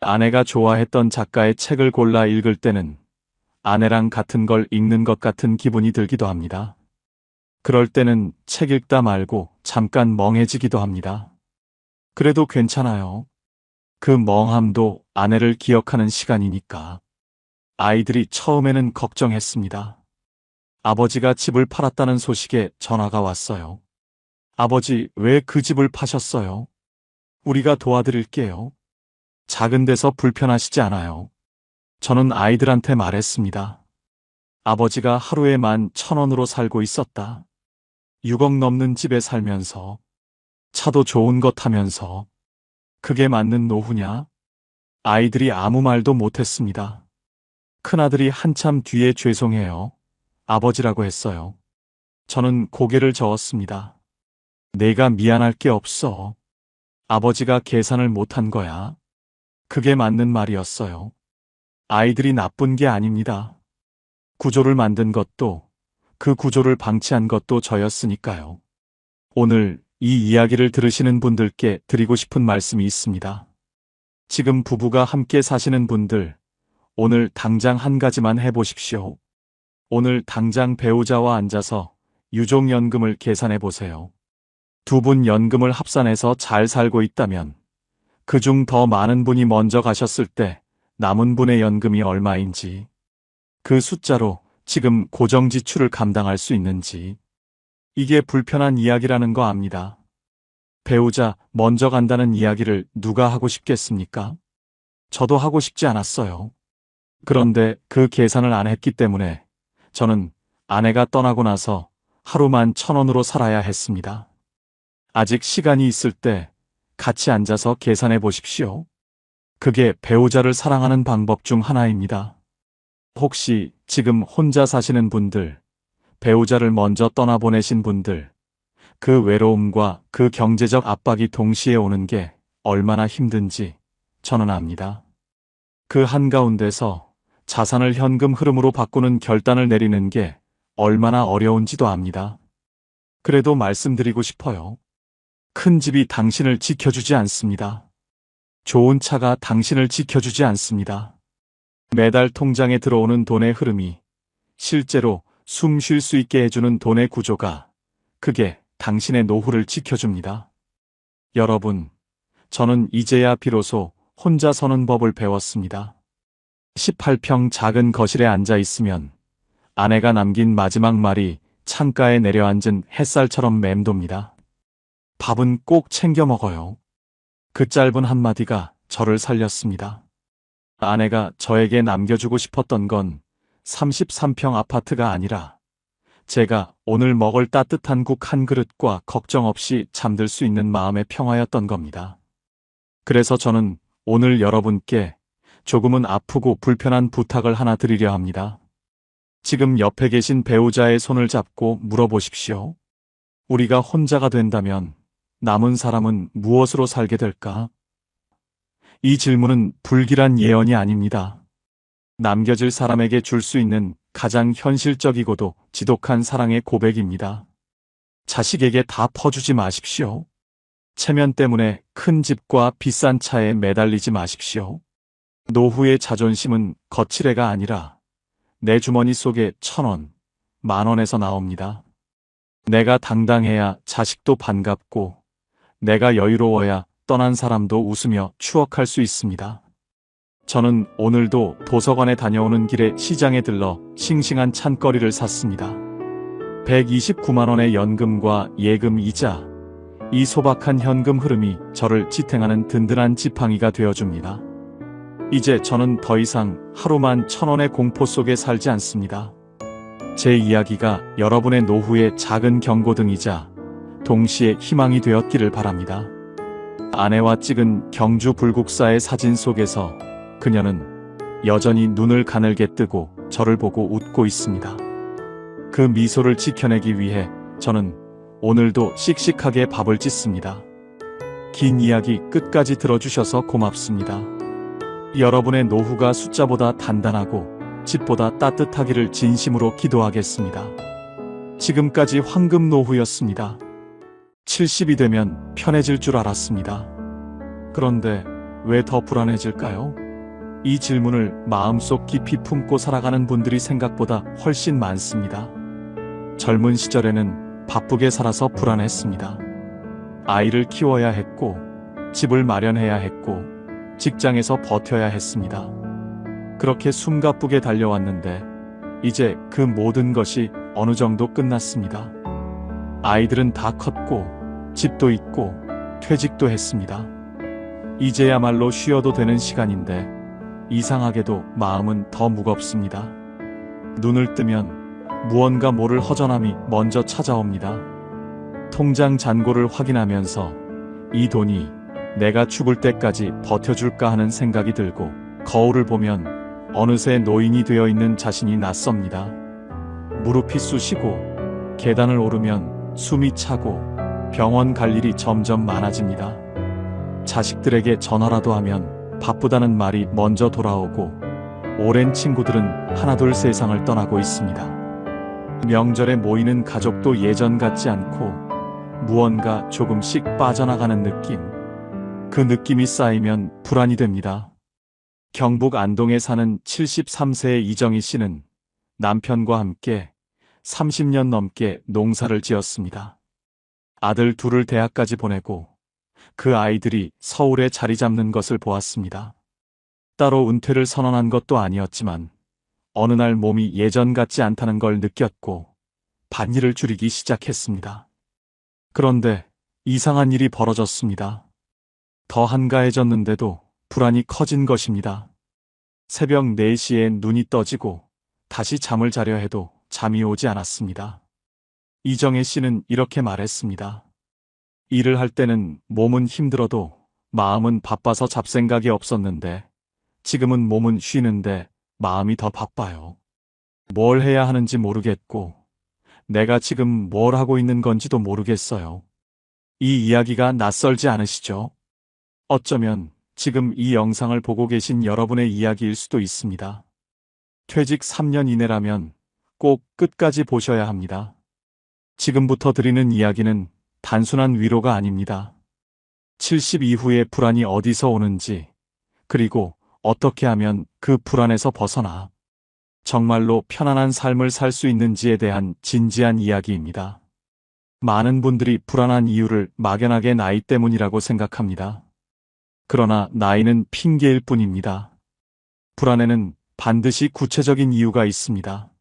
아내가 좋아했던 작가의 책을 골라 읽을 때는 아내랑 같은 걸 읽는 것 같은 기분이 들기도 합니다. 그럴 때는 책 읽다 말고 잠깐 멍해지기도 합니다. 그래도 괜찮아요. 그 멍함도 아내를 기억하는 시간이니까. 아이들이 처음에는 걱정했습니다. 아버지가 집을 팔았다는 소식에 전화가 왔어요. 아버지, 왜 그 집을 파셨어요? 우리가 도와드릴게요. 작은 데서 불편하시지 않아요. 저는 아이들한테 말했습니다. 아버지가 하루에 11,000원으로 살고 있었다. 6억 넘는 집에 살면서, 차도 좋은 거 타면서, 그게 맞는 노후냐? 아이들이 아무 말도 못했습니다. 큰아들이 한참 뒤에 죄송해요. 아버지라고 했어요. 저는 고개를 저었습니다. 내가 미안할 게 없어. 아버지가 계산을 못한 거야. 그게 맞는 말이었어요. 아이들이 나쁜 게 아닙니다. 구조를 만든 것도, 그 구조를 방치한 것도 저였으니까요. 오늘 이 이야기를 들으시는 분들께 드리고 싶은 말씀이 있습니다. 지금 부부가 함께 사시는 분들, 오늘 당장 한 가지만 해보십시오. 오늘 당장 배우자와 앉아서 유족연금을 계산해 보세요. 두 분 연금을 합산해서 잘 살고 있다면 그중 더 많은 분이 먼저 가셨을 때 남은 분의 연금이 얼마인지, 그 숫자로 지금 고정 지출을 감당할 수 있는지. 이게 불편한 이야기라는 거 압니다. 배우자 먼저 간다는 이야기를 누가 하고 싶겠습니까? 저도 하고 싶지 않았어요. 그런데 그 계산을 안 했기 때문에 저는 아내가 떠나고 나서 하루 11,000원으로 살아야 했습니다. 아직 시간이 있을 때 같이 앉아서 계산해 보십시오. 그게 배우자를 사랑하는 방법 중 하나입니다. 혹시 지금 혼자 사시는 분들, 배우자를 먼저 떠나보내신 분들, 그 외로움과 그 경제적 압박이 동시에 오는 게 얼마나 힘든지 저는 압니다. 그 한가운데서 자산을 현금 흐름으로 바꾸는 결단을 내리는 게 얼마나 어려운지도 압니다. 그래도 말씀드리고 싶어요. 큰 집이 당신을 지켜주지 않습니다. 좋은 차가 당신을 지켜주지 않습니다. 매달 통장에 들어오는 돈의 흐름이 실제로 숨 쉴 수 있게 해주는 돈의 구조가, 그게 당신의 노후를 지켜줍니다. 여러분, 저는 이제야 비로소 혼자 서는 법을 배웠습니다. 18평 작은 거실에 앉아 있으면 아내가 남긴 마지막 말이 창가에 내려앉은 햇살처럼 맴돕니다. 밥은 꼭 챙겨 먹어요. 그 짧은 한마디가 저를 살렸습니다. 아내가 저에게 남겨주고 싶었던 건 33평 아파트가 아니라 제가 오늘 먹을 따뜻한 국 한 그릇과 걱정 없이 잠들 수 있는 마음의 평화였던 겁니다. 그래서 저는 오늘 여러분께 조금은 아프고 불편한 부탁을 하나 드리려 합니다. 지금 옆에 계신 배우자의 손을 잡고 물어보십시오. 우리가 혼자가 된다면 남은 사람은 무엇으로 살게 될까? 이 질문은 불길한 예언이 아닙니다. 남겨질 사람에게 줄 수 있는 가장 현실적이고도 지독한 사랑의 고백입니다. 자식에게 다 퍼주지 마십시오. 체면 때문에 큰 집과 비싼 차에 매달리지 마십시오. 노후의 자존심은 거칠애가 아니라 내 주머니 속에 1,000원, 10,000원에서 나옵니다. 내가 당당해야 자식도 반갑고, 내가 여유로워야 떠난 사람도 웃으며 추억할 수 있습니다. 저는 오늘도 도서관에 다녀오는 길에 시장에 들러 싱싱한 찬거리를 샀습니다. 129만 원의 연금과 예금 이자, 이 소박한 현금 흐름이 저를 지탱하는 든든한 지팡이가 되어줍니다. 이제 저는 더 이상 하루 11,000원의 공포 속에 살지 않습니다. 제 이야기가 여러분의 노후의 작은 경고등이자 동시에 희망이 되었기를 바랍니다. 아내와 찍은 경주 불국사의 사진 속에서 그녀는 여전히 눈을 가늘게 뜨고 저를 보고 웃고 있습니다. 그 미소를 지켜내기 위해 저는 오늘도 씩씩하게 밥을 짓습니다. 긴 이야기 끝까지 들어주셔서 고맙습니다. 여러분의 노후가 숫자보다 단단하고 집보다 따뜻하기를 진심으로 기도하겠습니다. 지금까지 황금 노후였습니다. 70이 되면 편해질 줄 알았습니다. 그런데 왜 더 불안해질까요? 이 질문을 마음속 깊이 품고 살아가는 분들이 생각보다 훨씬 많습니다. 젊은 시절에는 바쁘게 살아서 불안했습니다. 아이를 키워야 했고, 집을 마련해야 했고, 직장에서 버텨야 했습니다. 그렇게 숨가쁘게 달려왔는데, 이제 그 모든 것이 어느 정도 끝났습니다. 아이들은 다 컸고, 집도 있고, 퇴직도 했습니다. 이제야말로 쉬어도 되는 시간인데, 이상하게도 마음은 더 무겁습니다. 눈을 뜨면 무언가 모를 허전함이 먼저 찾아옵니다. 통장 잔고를 확인하면서 이 돈이 내가 죽을 때까지 버텨줄까 하는 생각이 들고, 거울을 보면 어느새 노인이 되어 있는 자신이 낯섭니다. 무릎이 쑤시고 계단을 오르면 숨이 차고 병원 갈 일이 점점 많아집니다. 자식들에게 전화라도 하면 바쁘다는 말이 먼저 돌아오고, 오랜 친구들은 하나둘 세상을 떠나고 있습니다. 명절에 모이는 가족도 예전 같지 않고 무언가 조금씩 빠져나가는 느낌. 그 느낌이 쌓이면 불안이 됩니다. 경북 안동에 사는 73세의 이정희 씨는 남편과 함께 30년 넘게 농사를 지었습니다. 아들 둘을 대학까지 보내고 그 아이들이 서울에 자리 잡는 것을 보았습니다. 따로 은퇴를 선언한 것도 아니었지만 어느 날 몸이 예전 같지 않다는 걸 느꼈고 밭일을 줄이기 시작했습니다. 그런데 이상한 일이 벌어졌습니다. 더 한가해졌는데도 불안이 커진 것입니다. 새벽 4시에 눈이 떠지고 다시 잠을 자려 해도 잠이 오지 않았습니다. 이정혜 씨는 이렇게 말했습니다. 일을 할 때는 몸은 힘들어도 마음은 바빠서 잡생각이 없었는데 지금은 몸은 쉬는데 마음이 더 바빠요. 뭘 해야 하는지 모르겠고 내가 지금 뭘 하고 있는 건지도 모르겠어요. 이 이야기가 낯설지 않으시죠? 어쩌면 지금 이 영상을 보고 계신 여러분의 이야기일 수도 있습니다. 퇴직 3년 이내라면 꼭 끝까지 보셔야 합니다. 지금부터 드리는 이야기는 단순한 위로가 아닙니다. 70 이후의 불안이 어디서 오는지, 그리고 어떻게 하면 그 불안에서 벗어나 정말로 편안한 삶을 살 수 있는지에 대한 진지한 이야기입니다. 많은 분들이 불안한 이유를 막연하게 나이 때문이라고 생각합니다. 그러나 나이는 핑계일 뿐입니다. 불안에는 반드시 구체적인 이유가 있습니다.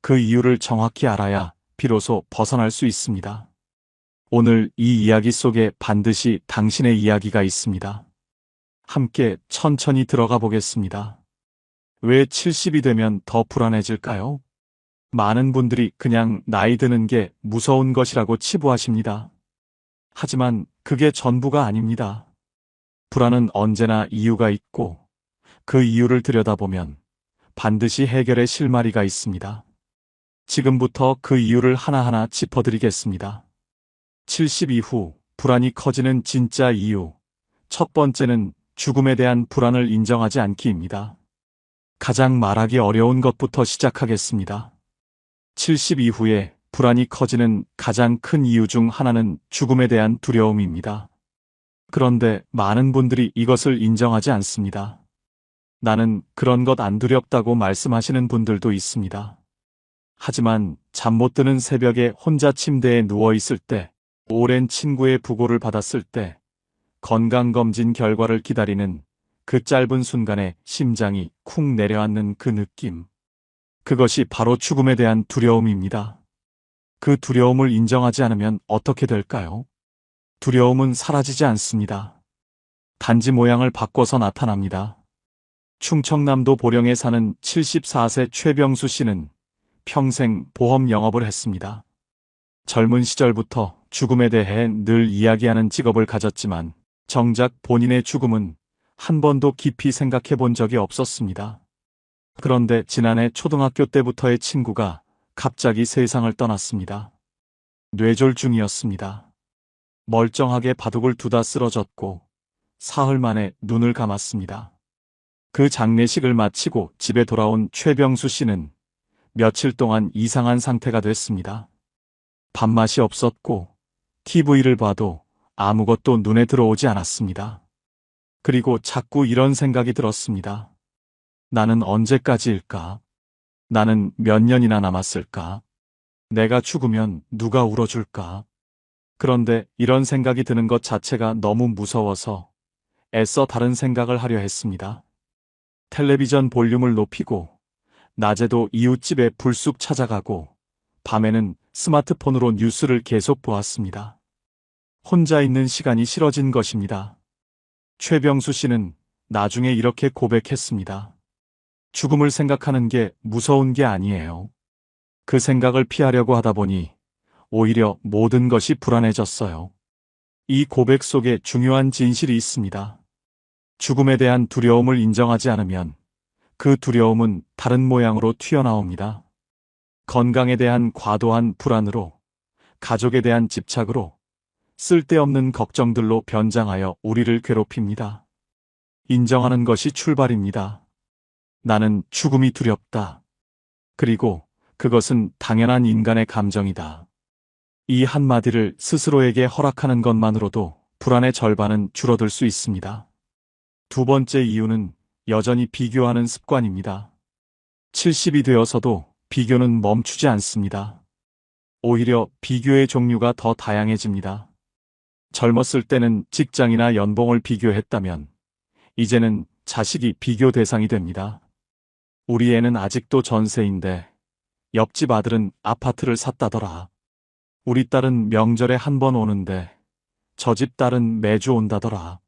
그 이유를 정확히 알아야 비로소 벗어날 수 있습니다. 오늘 이 이야기 속에 반드시 당신의 이야기가 있습니다. 함께 천천히 들어가 보겠습니다. 왜 70이 되면 더 불안해질까요? 많은 분들이 그냥 나이 드는 게 무서운 것이라고 치부하십니다. 하지만 그게 전부가 아닙니다. 불안은 언제나 이유가 있고 그 이유를 들여다보면 반드시 해결의 실마리가 있습니다. 지금부터 그 이유를 하나하나 짚어드리겠습니다. 70 이후 불안이 커지는 진짜 이유. 첫 번째는 죽음에 대한 불안을 인정하지 않기입니다. 가장 말하기 어려운 것부터 시작하겠습니다. 70 이후에 불안이 커지는 가장 큰 이유 중 하나는 죽음에 대한 두려움입니다. 그런데 많은 분들이 이것을 인정하지 않습니다. 나는 그런 것 안 두렵다고 말씀하시는 분들도 있습니다. 하지만 잠 못 드는 새벽에 혼자 침대에 누워 있을 때, 오랜 친구의 부고를 받았을 때, 건강검진 결과를 기다리는 그 짧은 순간에 심장이 쿵 내려앉는 그 느낌. 그것이 바로 죽음에 대한 두려움입니다. 그 두려움을 인정하지 않으면 어떻게 될까요? 두려움은 사라지지 않습니다. 단지 모양을 바꿔서 나타납니다. 충청남도 보령에 사는 74세 최병수 씨는 평생 보험 영업을 했습니다. 젊은 시절부터 죽음에 대해 늘 이야기하는 직업을 가졌지만 정작 본인의 죽음은 한 번도 깊이 생각해 본 적이 없었습니다. 그런데 지난해 초등학교 때부터의 친구가 갑자기 세상을 떠났습니다. 뇌졸중이었습니다. 멀쩡하게 바둑을 두다 쓰러졌고 사흘 만에 눈을 감았습니다. 그 장례식을 마치고 집에 돌아온 최병수 씨는 며칠 동안 이상한 상태가 됐습니다. 밥맛이 없었고 TV를 봐도 아무것도 눈에 들어오지 않았습니다. 그리고 자꾸 이런 생각이 들었습니다. 나는 언제까지일까? 나는 몇 년이나 남았을까? 내가 죽으면 누가 울어줄까? 그런데 이런 생각이 드는 것 자체가 너무 무서워서 애써 다른 생각을 하려 했습니다. 텔레비전 볼륨을 높이고 낮에도 이웃집에 불쑥 찾아가고 밤에는 스마트폰으로 뉴스를 계속 보았습니다. 혼자 있는 시간이 싫어진 것입니다. 최병수 씨는 나중에 이렇게 고백했습니다. 죽음을 생각하는 게 무서운 게 아니에요. 그 생각을 피하려고 하다 보니 오히려 모든 것이 불안해졌어요. 이 고백 속에 중요한 진실이 있습니다. 죽음에 대한 두려움을 인정하지 않으면 그 두려움은 다른 모양으로 튀어나옵니다. 건강에 대한 과도한 불안으로, 가족에 대한 집착으로, 쓸데없는 걱정들로 변장하여 우리를 괴롭힙니다. 인정하는 것이 출발입니다. 나는 죽음이 두렵다. 그리고 그것은 당연한 인간의 감정이다. 이 한마디를 스스로에게 허락하는 것만으로도 불안의 절반은 줄어들 수 있습니다. 두 번째 이유는 여전히 비교하는 습관입니다. 70이 되어서도 비교는 멈추지 않습니다. 오히려 비교의 종류가 더 다양해집니다. 젊었을 때는 직장이나 연봉을 비교했다면 이제는 자식이 비교 대상이 됩니다. 우리 애는 아직도 전세인데 옆집 아들은 아파트를 샀다더라. 우리 딸은 명절에 한 번 오는데 저 집 딸은 매주 온다더라.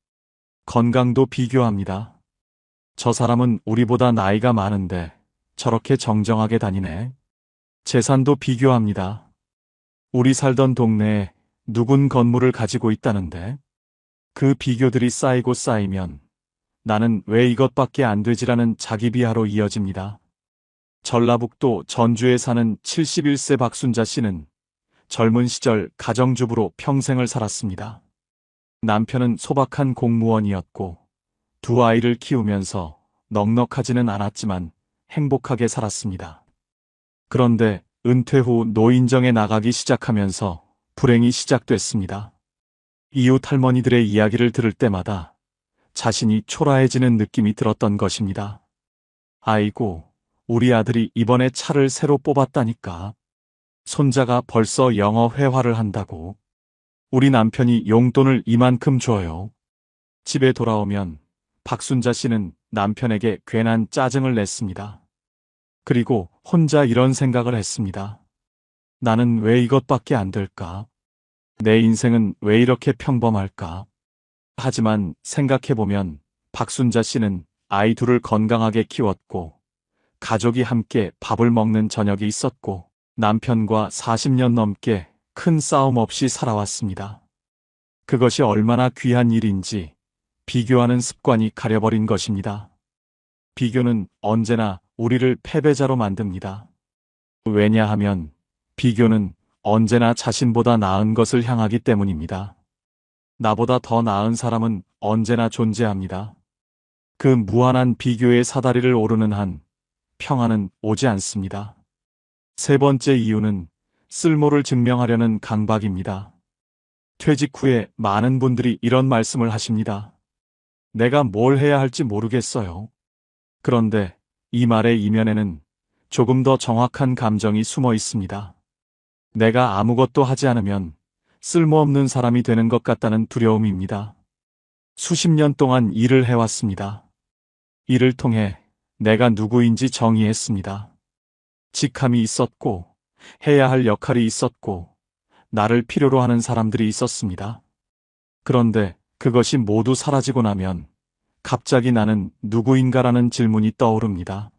건강도 비교합니다. 저 사람은 우리보다 나이가 많은데 저렇게 정정하게 다니네. 재산도 비교합니다. 우리 살던 동네에 누군 건물을 가지고 있다는데 그 비교들이 쌓이고 쌓이면 나는 왜 이것밖에 안 되지라는 자기 비하로 이어집니다. 전라북도 전주에 사는 71세 박순자 씨는 젊은 시절 가정주부로 평생을 살았습니다. 남편은 소박한 공무원이었고 두 아이를 키우면서 넉넉하지는 않았지만 행복하게 살았습니다. 그런데 은퇴 후 노인정에 나가기 시작하면서 불행이 시작됐습니다. 이웃 할머니들의 이야기를 들을 때마다 자신이 초라해지는 느낌이 들었던 것입니다. 아이고, 우리 아들이 이번에 차를 새로 뽑았다니까. 손자가 벌써 영어 회화를 한다고. 우리 남편이 용돈을 이만큼 줘요. 집에 돌아오면 박순자 씨는 남편에게 괜한 짜증을 냈습니다. 그리고 혼자 이런 생각을 했습니다. 나는 왜 이것밖에 안 될까? 내 인생은 왜 이렇게 평범할까? 하지만 생각해보면 박순자 씨는 아이 둘을 건강하게 키웠고 가족이 함께 밥을 먹는 저녁이 있었고 남편과 40년 넘게 큰 싸움 없이 살아왔습니다. 그것이 얼마나 귀한 일인지 비교하는 습관이 가려버린 것입니다. 비교는 언제나 우리를 패배자로 만듭니다. 왜냐하면 비교는 언제나 자신보다 나은 것을 향하기 때문입니다. 나보다 더 나은 사람은 언제나 존재합니다. 그 무한한 비교의 사다리를 오르는 한 평화는 오지 않습니다. 세 번째 이유는 쓸모를 증명하려는 강박입니다. 퇴직 후에 많은 분들이 이런 말씀을 하십니다. 내가 뭘 해야 할지 모르겠어요. 그런데 이 말의 이면에는 조금 더 정확한 감정이 숨어 있습니다. 내가 아무것도 하지 않으면 쓸모없는 사람이 되는 것 같다는 두려움입니다. 수십 년 동안 일을 해왔습니다. 이를 통해 내가 누구인지 정의했습니다. 직함이 있었고, 해야 할 역할이 있었고, 나를 필요로 하는 사람들이 있었습니다. 그런데 그것이 모두 사라지고 나면 갑자기 나는 누구인가라는 질문이 떠오릅니다.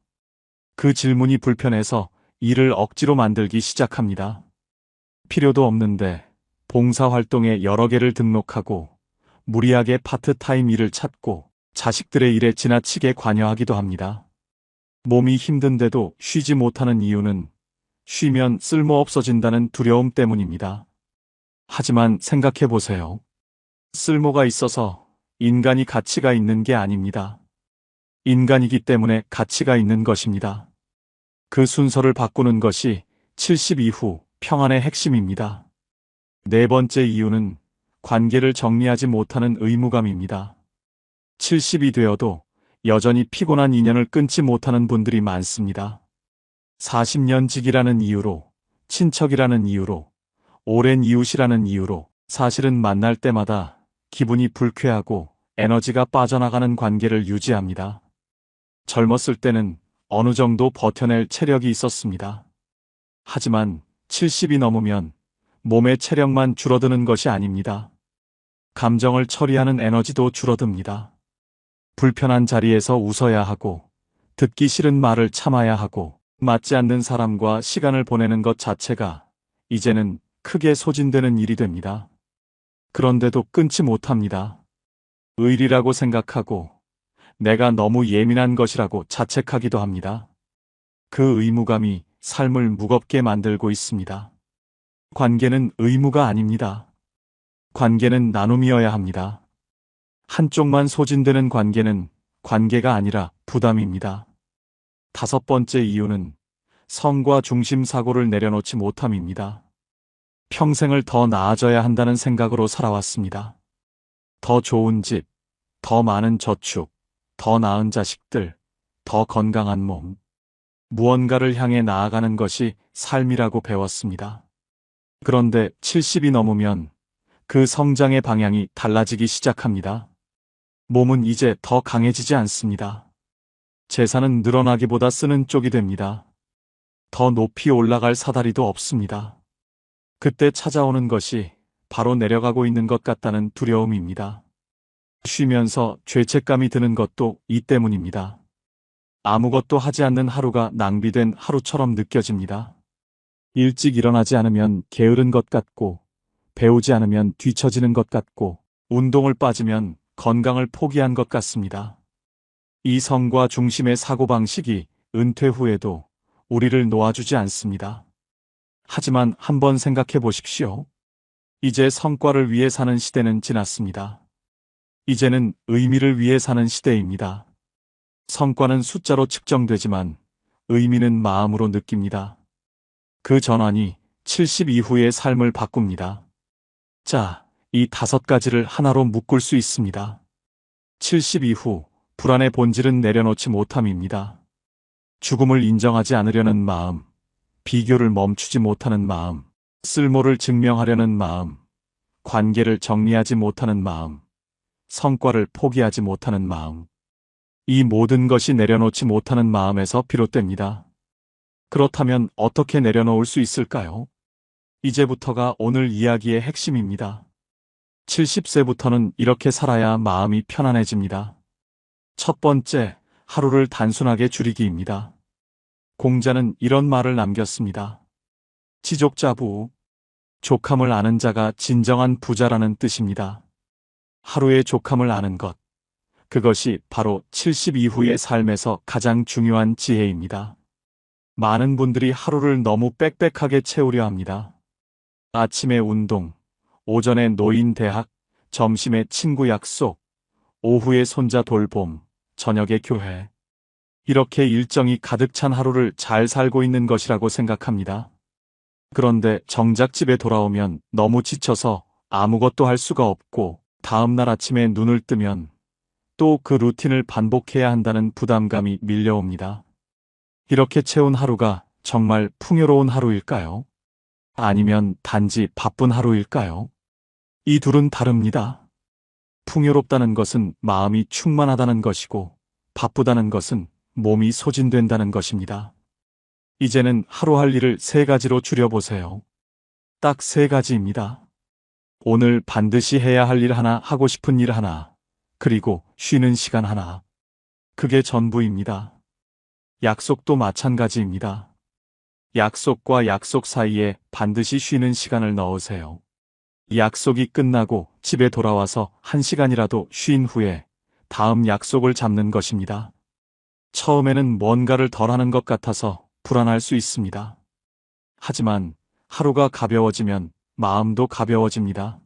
그 질문이 불편해서 일을 억지로 만들기 시작합니다. 필요도 없는데 봉사활동에 여러 개를 등록하고 무리하게 파트타임 일을 찾고 자식들의 일에 지나치게 관여하기도 합니다. 몸이 힘든데도 쉬지 못하는 이유는 쉬면 쓸모없어진다는 두려움 때문입니다. 하지만 생각해 보세요. 쓸모가 있어서 인간이 가치가 있는 게 아닙니다. 인간이기 때문에 가치가 있는 것입니다. 그 순서를 바꾸는 것이 70 이후 평안의 핵심입니다. 네 번째 이유는 관계를 정리하지 못하는 의무감입니다. 70이 되어도 여전히 피곤한 인연을 끊지 못하는 분들이 많습니다. 40년 직이라는 이유로, 친척이라는 이유로, 오랜 이웃이라는 이유로 사실은 만날 때마다 기분이 불쾌하고 에너지가 빠져나가는 관계를 유지합니다. 젊었을 때는 어느 정도 버텨낼 체력이 있었습니다. 하지만 70이 넘으면 몸의 체력만 줄어드는 것이 아닙니다. 감정을 처리하는 에너지도 줄어듭니다. 불편한 자리에서 웃어야 하고, 듣기 싫은 말을 참아야 하고, 맞지 않는 사람과 시간을 보내는 것 자체가 이제는 크게 소진되는 일이 됩니다. 그런데도 끊지 못합니다. 의리라고 생각하고 내가 너무 예민한 것이라고 자책하기도 합니다. 그 의무감이 삶을 무겁게 만들고 있습니다. 관계는 의무가 아닙니다. 관계는 나눔이어야 합니다. 한쪽만 소진되는 관계는 관계가 아니라 부담입니다. 다섯 번째 이유는 성과 중심 사고를 내려놓지 못함입니다. 평생을 더 나아져야 한다는 생각으로 살아왔습니다. 더 좋은 집, 더 많은 저축, 더 나은 자식들, 더 건강한 몸. 무언가를 향해 나아가는 것이 삶이라고 배웠습니다. 그런데 70이 넘으면 그 성장의 방향이 달라지기 시작합니다. 몸은 이제 더 강해지지 않습니다. 재산은 늘어나기보다 쓰는 쪽이 됩니다. 더 높이 올라갈 사다리도 없습니다. 그때 찾아오는 것이 바로 내려가고 있는 것 같다는 두려움입니다. 쉬면서 죄책감이 드는 것도 이 때문입니다. 아무것도 하지 않는 하루가 낭비된 하루처럼 느껴집니다. 일찍 일어나지 않으면 게으른 것 같고, 배우지 않으면 뒤처지는 것 같고, 운동을 빠지면 건강을 포기한 것 같습니다. 이 성과 중심의 사고방식이 은퇴 후에도 우리를 놓아주지 않습니다. 하지만 한번 생각해 보십시오. 이제 성과를 위해 사는 시대는 지났습니다. 이제는 의미를 위해 사는 시대입니다. 성과는 숫자로 측정되지만 의미는 마음으로 느낍니다. 그 전환이 70 이후의 삶을 바꿉니다. 자, 이 5가지를 하나로 묶을 수 있습니다. 70 이후 불안의 본질은 내려놓지 못함입니다. 죽음을 인정하지 않으려는 마음, 비교를 멈추지 못하는 마음, 쓸모를 증명하려는 마음, 관계를 정리하지 못하는 마음, 성과를 포기하지 못하는 마음. 이 모든 것이 내려놓지 못하는 마음에서 비롯됩니다. 그렇다면 어떻게 내려놓을 수 있을까요? 이제부터가 오늘 이야기의 핵심입니다. 70세부터는 이렇게 살아야 마음이 편안해집니다. 첫 번째, 하루를 단순하게 줄이기입니다. 공자는 이런 말을 남겼습니다. 지족자부, 족함을 아는 자가 진정한 부자라는 뜻입니다. 하루의 족함을 아는 것, 그것이 바로 70 이후의 삶에서 가장 중요한 지혜입니다. 많은 분들이 하루를 너무 빽빽하게 채우려 합니다. 아침에 운동, 오전에 노인 대학, 점심에 친구 약속, 오후에 손자 돌봄, 저녁에 교회. 이렇게 일정이 가득 찬 하루를 잘 살고 있는 것이라고 생각합니다. 그런데 정작 집에 돌아오면 너무 지쳐서 아무것도 할 수가 없고 다음날 아침에 눈을 뜨면 또 그 루틴을 반복해야 한다는 부담감이 밀려옵니다. 이렇게 채운 하루가 정말 풍요로운 하루일까요? 아니면 단지 바쁜 하루일까요? 이 둘은 다릅니다. 풍요롭다는 것은 마음이 충만하다는 것이고 바쁘다는 것은 몸이 소진된다는 것입니다. 이제는 하루 할 일을 3가지로 줄여보세요. 딱 3가지입니다. 오늘 반드시 해야 할 일 하나, 하고 싶은 일 하나, 그리고 쉬는 시간 하나. 그게 전부입니다. 약속도 마찬가지입니다. 약속과 약속 사이에 반드시 쉬는 시간을 넣으세요. 약속이 끝나고 집에 돌아와서 1시간이라도 쉰 후에 다음 약속을 잡는 것입니다. 처음에는 뭔가를 덜 하는 것 같아서 불안할 수 있습니다. 하지만 하루가 가벼워지면 마음도 가벼워집니다.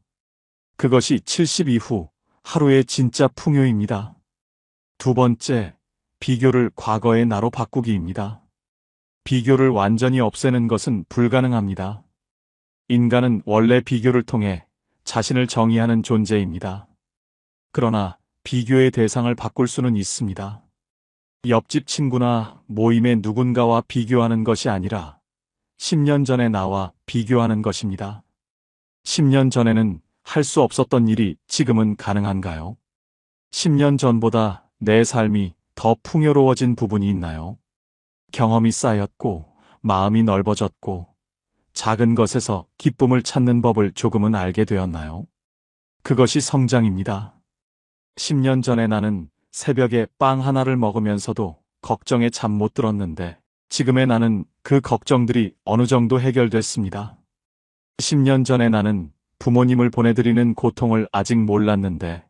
그것이 70 이후 하루의 진짜 풍요입니다. 두 번째, 비교를 과거의 나로 바꾸기입니다. 비교를 완전히 없애는 것은 불가능합니다. 인간은 원래 비교를 통해 자신을 정의하는 존재입니다. 그러나 비교의 대상을 바꿀 수는 있습니다. 옆집 친구나 모임의 누군가와 비교하는 것이 아니라 10년 전의 나와 비교하는 것입니다. 10년 전에는 할 수 없었던 일이 지금은 가능한가요? 10년 전보다 내 삶이 더 풍요로워진 부분이 있나요? 경험이 쌓였고, 마음이 넓어졌고, 작은 것에서 기쁨을 찾는 법을 조금은 알게 되었나요? 그것이 성장입니다. 10년 전에 나는 새벽에 빵 하나를 먹으면서도 걱정에 잠 못 들었는데, 지금의 나는 그 걱정들이 어느 정도 해결됐습니다. 10년 전에 나는 부모님을 보내드리는 고통을 아직 몰랐는데,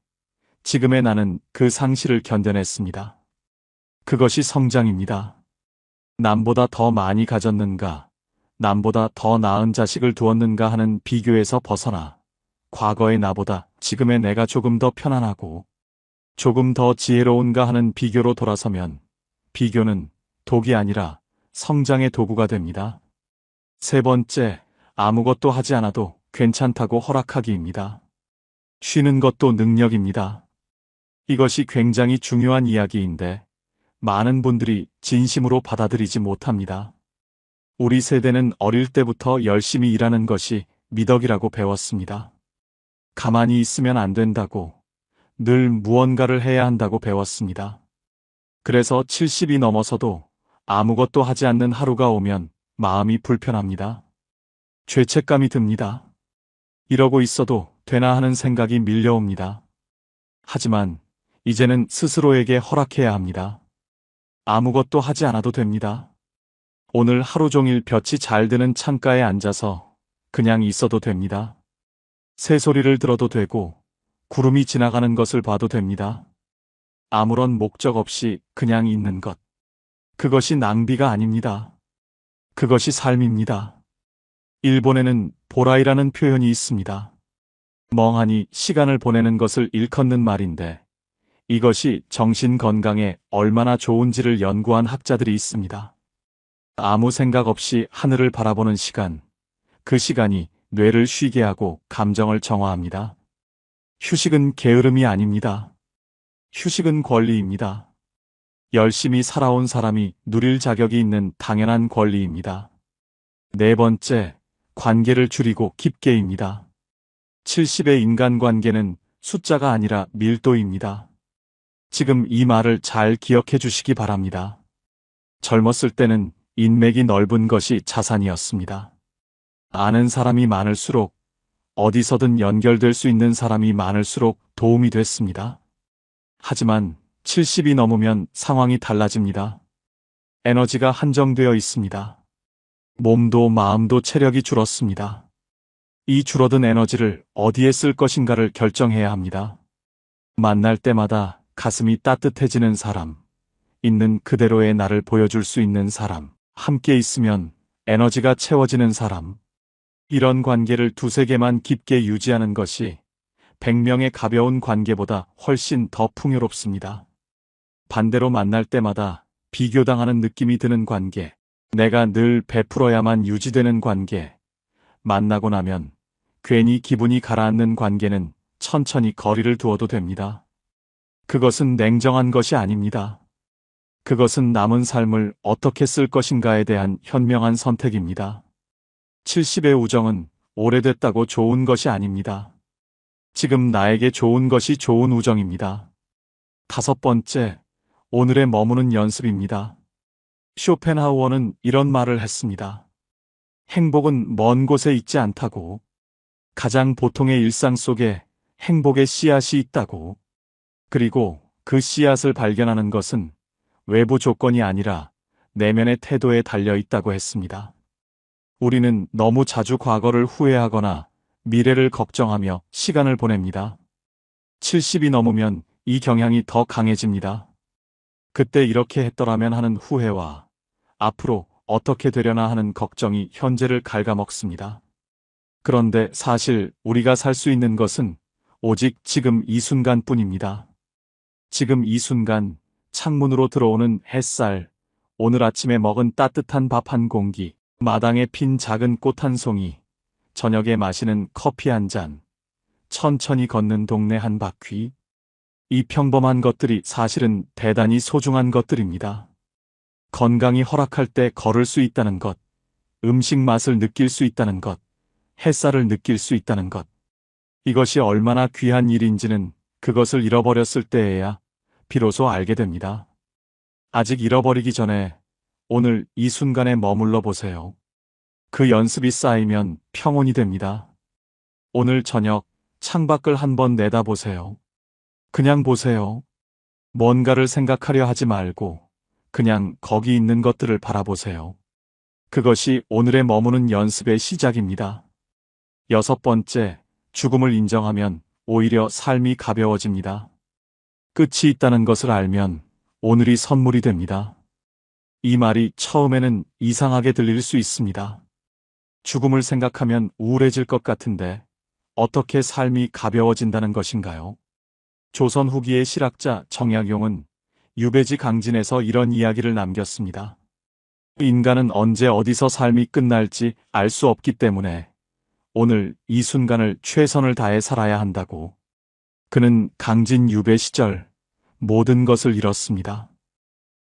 지금의 나는 그 상실을 견뎌냈습니다. 그것이 성장입니다. 남보다 더 많이 가졌는가, 남보다 더 나은 자식을 두었는가 하는 비교에서 벗어나 과거의 나보다 지금의 내가 조금 더 편안하고 조금 더 지혜로운가 하는 비교로 돌아서면 비교는 독이 아니라 성장의 도구가 됩니다. 세 번째, 아무것도 하지 않아도 괜찮다고 허락하기입니다. 쉬는 것도 능력입니다. 이것이 굉장히 중요한 이야기인데 많은 분들이 진심으로 받아들이지 못합니다. 우리 세대는 어릴 때부터 열심히 일하는 것이 미덕이라고 배웠습니다. 가만히 있으면 안 된다고, 늘 무언가를 해야 한다고 배웠습니다. 그래서 70이 넘어서도 아무것도 하지 않는 하루가 오면 마음이 불편합니다. 죄책감이 듭니다. 이러고 있어도 되나 하는 생각이 밀려옵니다. 하지만 이제는 스스로에게 허락해야 합니다. 아무것도 하지 않아도 됩니다. 오늘 하루 종일 볕이 잘 드는 창가에 앉아서 그냥 있어도 됩니다. 새소리를 들어도 되고 구름이 지나가는 것을 봐도 됩니다. 아무런 목적 없이 그냥 있는 것. 그것이 낭비가 아닙니다. 그것이 삶입니다. 일본에는 보라이라는 표현이 있습니다. 멍하니 시간을 보내는 것을 일컫는 말인데 이것이 정신 건강에 얼마나 좋은지를 연구한 학자들이 있습니다. 아무 생각 없이 하늘을 바라보는 시간, 그 시간이 뇌를 쉬게 하고 감정을 정화합니다. 휴식은 게으름이 아닙니다. 휴식은 권리입니다. 열심히 살아온 사람이 누릴 자격이 있는 당연한 권리입니다. 네 번째, 관계를 줄이고 깊게입니다. 70의 인간관계는 숫자가 아니라 밀도입니다. 지금 이 말을 잘 기억해 주시기 바랍니다. 젊었을 때는 인맥이 넓은 것이 자산이었습니다. 아는 사람이 많을수록, 어디서든 연결될 수 있는 사람이 많을수록 도움이 됐습니다. 하지만 70이 넘으면 상황이 달라집니다. 에너지가 한정되어 있습니다. 몸도 마음도 체력이 줄었습니다. 이 줄어든 에너지를 어디에 쓸 것인가를 결정해야 합니다. 만날 때마다 가슴이 따뜻해지는 사람, 있는 그대로의 나를 보여줄 수 있는 사람, 함께 있으면 에너지가 채워지는 사람, 이런 관계를 두세 개만 깊게 유지하는 것이 100명의 가벼운 관계보다 훨씬 더 풍요롭습니다. 반대로 만날 때마다 비교당하는 느낌이 드는 관계, 내가 늘 베풀어야만 유지되는 관계, 만나고 나면 괜히 기분이 가라앉는 관계는 천천히 거리를 두어도 됩니다. 그것은 냉정한 것이 아닙니다. 그것은 남은 삶을 어떻게 쓸 것인가에 대한 현명한 선택입니다. 70의 우정은 오래됐다고 좋은 것이 아닙니다. 지금 나에게 좋은 것이 좋은 우정입니다. 다섯 번째, 오늘에 머무는 연습입니다. 쇼펜하우어는 이런 말을 했습니다. 행복은 먼 곳에 있지 않다고, 가장 보통의 일상 속에 행복의 씨앗이 있다고, 그리고 그 씨앗을 발견하는 것은 외부 조건이 아니라 내면의 태도에 달려 있다고 했습니다. 우리는 너무 자주 과거를 후회하거나 미래를 걱정하며 시간을 보냅니다. 70이 넘으면 이 경향이 더 강해집니다. 그때 이렇게 했더라면 하는 후회와 앞으로 어떻게 되려나 하는 걱정이 현재를 갉아먹습니다. 그런데 사실 우리가 살 수 있는 것은 오직 지금 이 순간뿐입니다. 지금 이 순간 창문으로 들어오는 햇살, 오늘 아침에 먹은 따뜻한 밥 한 공기, 마당에 핀 작은 꽃 한 송이, 저녁에 마시는 커피 한 잔, 천천히 걷는 동네 한 바퀴. 이 평범한 것들이 사실은 대단히 소중한 것들입니다. 건강이 허락할 때 걸을 수 있다는 것, 음식 맛을 느낄 수 있다는 것, 햇살을 느낄 수 있다는 것. 이것이 얼마나 귀한 일인지는 그것을 잃어버렸을 때에야 비로소 알게 됩니다. 아직 잃어버리기 전에 오늘 이 순간에 머물러 보세요. 그 연습이 쌓이면 평온이 됩니다. 오늘 저녁 창밖을 한번 내다보세요. 그냥 보세요. 뭔가를 생각하려 하지 말고 그냥 거기 있는 것들을 바라보세요. 그것이 오늘의 머무는 연습의 시작입니다. 6번째, 죽음을 인정하면 오히려 삶이 가벼워집니다. 끝이 있다는 것을 알면 오늘이 선물이 됩니다. 이 말이 처음에는 이상하게 들릴 수 있습니다. 죽음을 생각하면 우울해질 것 같은데 어떻게 삶이 가벼워진다는 것인가요? 조선 후기의 실학자 정약용은 유배지 강진에서 이런 이야기를 남겼습니다. 인간은 언제 어디서 삶이 끝날지 알 수 없기 때문에 오늘 이 순간을 최선을 다해 살아야 한다고. 그는 강진 유배 시절 모든 것을 잃었습니다.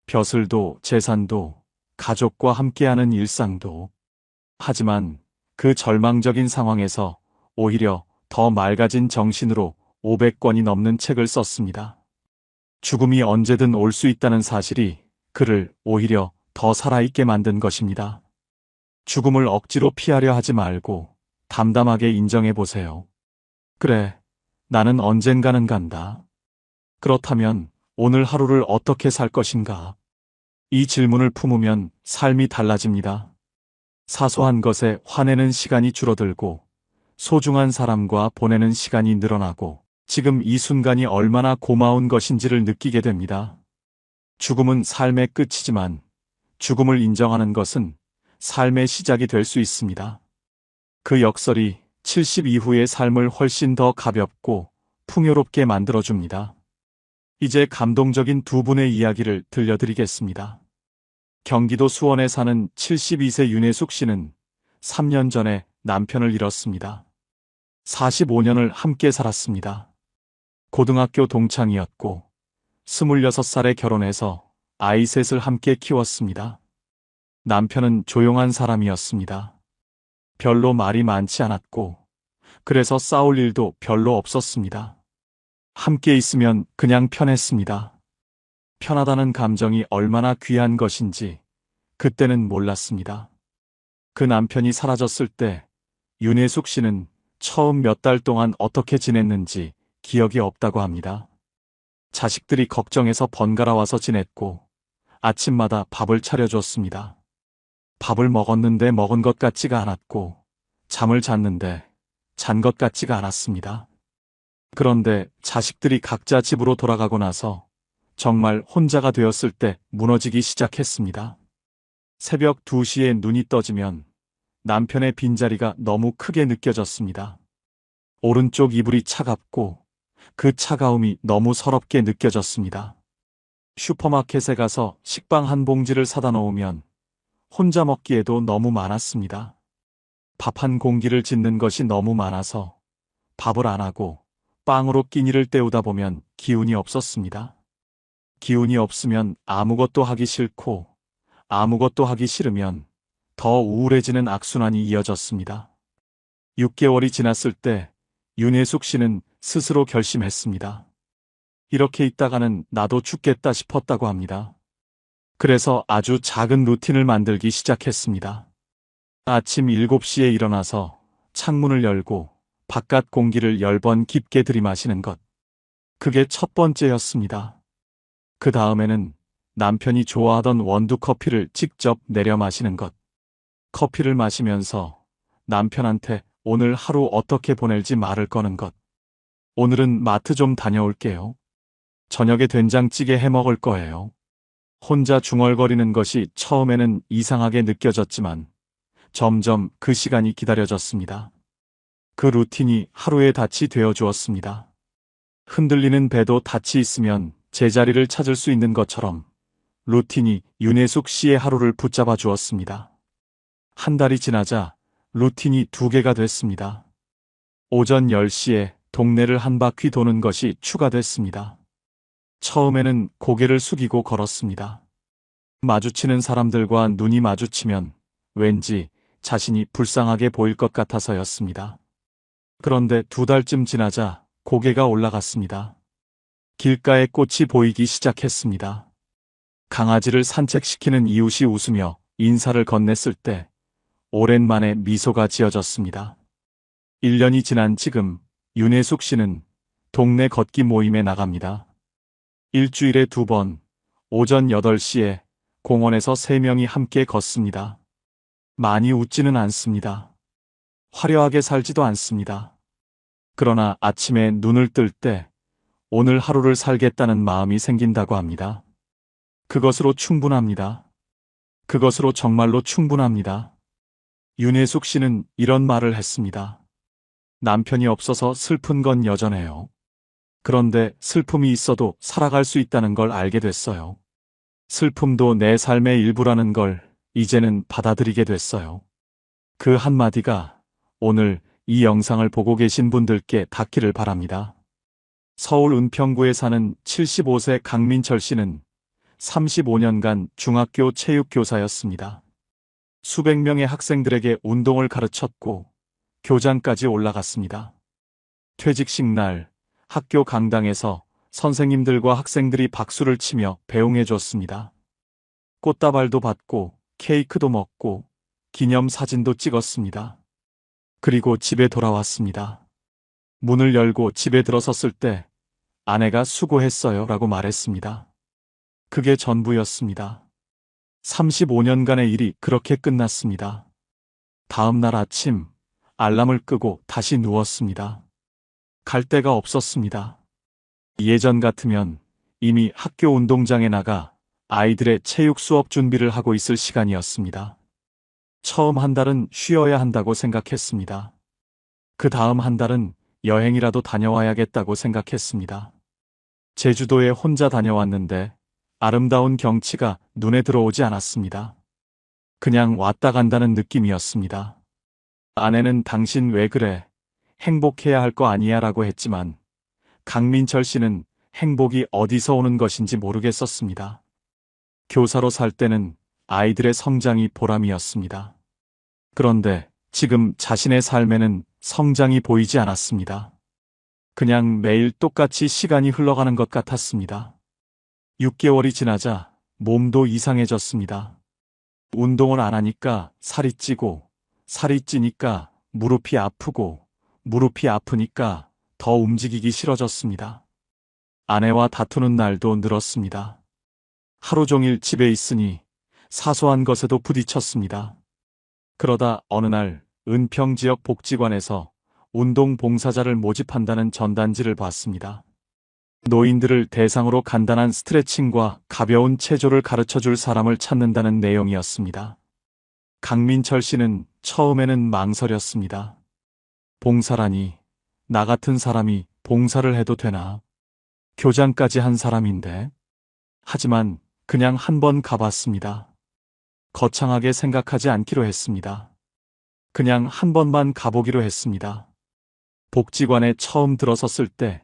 벼슬도, 재산도, 가족과 함께하는 일상도. 하지만 그 절망적인 상황에서 오히려 더 맑아진 정신으로 500권이 넘는 책을 썼습니다. 죽음이 언제든 올 수 있다는 사실이 그를 오히려 더 살아있게 만든 것입니다. 죽음을 억지로 피하려 하지 말고 담담하게 인정해 보세요. 그래, 나는 언젠가는 간다. 그렇다면 오늘 하루를 어떻게 살 것인가? 이 질문을 품으면 삶이 달라집니다. 사소한 것에 화내는 시간이 줄어들고 소중한 사람과 보내는 시간이 늘어나고 지금 이 순간이 얼마나 고마운 것인지를 느끼게 됩니다. 죽음은 삶의 끝이지만 죽음을 인정하는 것은 삶의 시작이 될 수 있습니다. 그 역설이 70 이후의 삶을 훨씬 더 가볍고 풍요롭게 만들어줍니다. 이제 감동적인 두 분의 이야기를 들려드리겠습니다. 경기도 수원에 사는 72세 윤혜숙 씨는 3년 전에 남편을 잃었습니다. 45년을 함께 살았습니다. 고등학교 동창이었고 26살에 결혼해서 아이 셋을 함께 키웠습니다. 남편은 조용한 사람이었습니다. 별로 말이 많지 않았고 그래서 싸울 일도 별로 없었습니다. 함께 있으면 그냥 편했습니다. 편하다는 감정이 얼마나 귀한 것인지 그때는 몰랐습니다. 그 남편이 사라졌을 때 윤혜숙 씨는 처음 몇 달 동안 어떻게 지냈는지 기억이 없다고 합니다. 자식들이 걱정해서 번갈아 와서 지냈고 아침마다 밥을 차려줬습니다. 밥을 먹었는데 먹은 것 같지가 않았고 잠을 잤는데 잔 것 같지가 않았습니다. 그런데 자식들이 각자 집으로 돌아가고 나서 정말 혼자가 되었을 때 무너지기 시작했습니다. 새벽 2시에 눈이 떠지면 남편의 빈자리가 너무 크게 느껴졌습니다. 오른쪽 이불이 차갑고 그 차가움이 너무 서럽게 느껴졌습니다. 슈퍼마켓에 가서 식빵 한 봉지를 사다 놓으면 혼자 먹기에도 너무 많았습니다. 밥 한 공기를 짓는 것이 너무 많아서 밥을 안 하고 빵으로 끼니를 때우다 보면 기운이 없었습니다. 기운이 없으면 아무것도 하기 싫고 아무것도 하기 싫으면 더 우울해지는 악순환이 이어졌습니다. 6개월이 지났을 때 윤혜숙 씨는 스스로 결심했습니다. 이렇게 있다가는 나도 죽겠다 싶었다고 합니다. 그래서 아주 작은 루틴을 만들기 시작했습니다. 아침 7시에 일어나서 창문을 열고 바깥 공기를 10번 깊게 들이마시는 것. 그게 첫 번째였습니다. 그 다음에는 남편이 좋아하던 원두 커피를 직접 내려 마시는 것. 커피를 마시면서 남편한테 오늘 하루 어떻게 보낼지 말을 거는 것. 오늘은 마트 좀 다녀올게요. 저녁에 된장찌개 해 먹을 거예요. 혼자 중얼거리는 것이 처음에는 이상하게 느껴졌지만 점점 그 시간이 기다려졌습니다. 그 루틴이 하루의 닻이 되어 주었습니다. 흔들리는 배도 닻이 있으면 제자리를 찾을 수 있는 것처럼 루틴이 윤혜숙 씨의 하루를 붙잡아 주었습니다. 한 달이 지나자 루틴이 2개가 됐습니다. 오전 10시에 동네를 한 바퀴 도는 것이 추가됐습니다. 처음에는 고개를 숙이고 걸었습니다. 마주치는 사람들과 눈이 마주치면 왠지 자신이 불쌍하게 보일 것 같아서였습니다. 그런데 2달쯤 지나자 고개가 올라갔습니다. 길가에 꽃이 보이기 시작했습니다. 강아지를 산책시키는 이웃이 웃으며 인사를 건넸을 때 오랜만에 미소가 지어졌습니다. 1년이 지난 지금 윤혜숙 씨는 동네 걷기 모임에 나갑니다. 일주일에 2번, 오전 8시에 공원에서 3명이 함께 걷습니다. 많이 웃지는 않습니다. 화려하게 살지도 않습니다. 그러나 아침에 눈을 뜰 때 오늘 하루를 살겠다는 마음이 생긴다고 합니다. 그것으로 충분합니다. 그것으로 정말로 충분합니다. 윤혜숙 씨는 이런 말을 했습니다. 남편이 없어서 슬픈 건 여전해요. 그런데 슬픔이 있어도 살아갈 수 있다는 걸 알게 됐어요. 슬픔도 내 삶의 일부라는 걸 이제는 받아들이게 됐어요. 그 한마디가 오늘 이 영상을 보고 계신 분들께 닿기를 바랍니다. 서울 은평구에 사는 75세 강민철 씨는 35년간 중학교 체육교사였습니다. 수백 명의 학생들에게 운동을 가르쳤고 교장까지 올라갔습니다. 퇴직식 날 학교 강당에서 선생님들과 학생들이 박수를 치며 배웅해 줬습니다. 꽃다발도 받고 케이크도 먹고 기념사진도 찍었습니다. 그리고 집에 돌아왔습니다. 문을 열고 집에 들어섰을 때 아내가 수고했어요 라고 말했습니다. 그게 전부였습니다. 35년간의 일이 그렇게 끝났습니다. 다음 날 아침 알람을 끄고 다시 누웠습니다. 갈 데가 없었습니다. 예전 같으면 이미 학교 운동장에 나가 아이들의 체육 수업 준비를 하고 있을 시간이었습니다. 처음 한 달은 쉬어야 한다고 생각했습니다. 그 다음 한 달은 여행이라도 다녀와야겠다고 생각했습니다. 제주도에 혼자 다녀왔는데 아름다운 경치가 눈에 들어오지 않았습니다. 그냥 왔다 간다는 느낌이었습니다. 아내는 당신 왜 그래? 행복해야 할 거 아니야 라고 했지만 강민철 씨는 행복이 어디서 오는 것인지 모르겠었습니다. 교사로 살 때는 아이들의 성장이 보람이었습니다. 그런데 지금 자신의 삶에는 성장이 보이지 않았습니다. 그냥 매일 똑같이 시간이 흘러가는 것 같았습니다. 6개월이 지나자 몸도 이상해졌습니다. 운동을 안 하니까 살이 찌고, 살이 찌니까 무릎이 아프고, 무릎이 아프니까 더 움직이기 싫어졌습니다. 아내와 다투는 날도 늘었습니다. 하루 종일 집에 있으니 사소한 것에도 부딪혔습니다. 그러다 어느 날 은평 지역 복지관에서 운동 봉사자를 모집한다는 전단지를 봤습니다. 노인들을 대상으로 간단한 스트레칭과 가벼운 체조를 가르쳐줄 사람을 찾는다는 내용이었습니다. 강민철 씨는 처음에는 망설였습니다. 봉사라니, 나 같은 사람이 봉사를 해도 되나? 교장까지 한 사람인데. 하지만 그냥 한번 가봤습니다. 거창하게 생각하지 않기로 했습니다. 그냥 한 번만 가보기로 했습니다. 복지관에 처음 들어섰을 때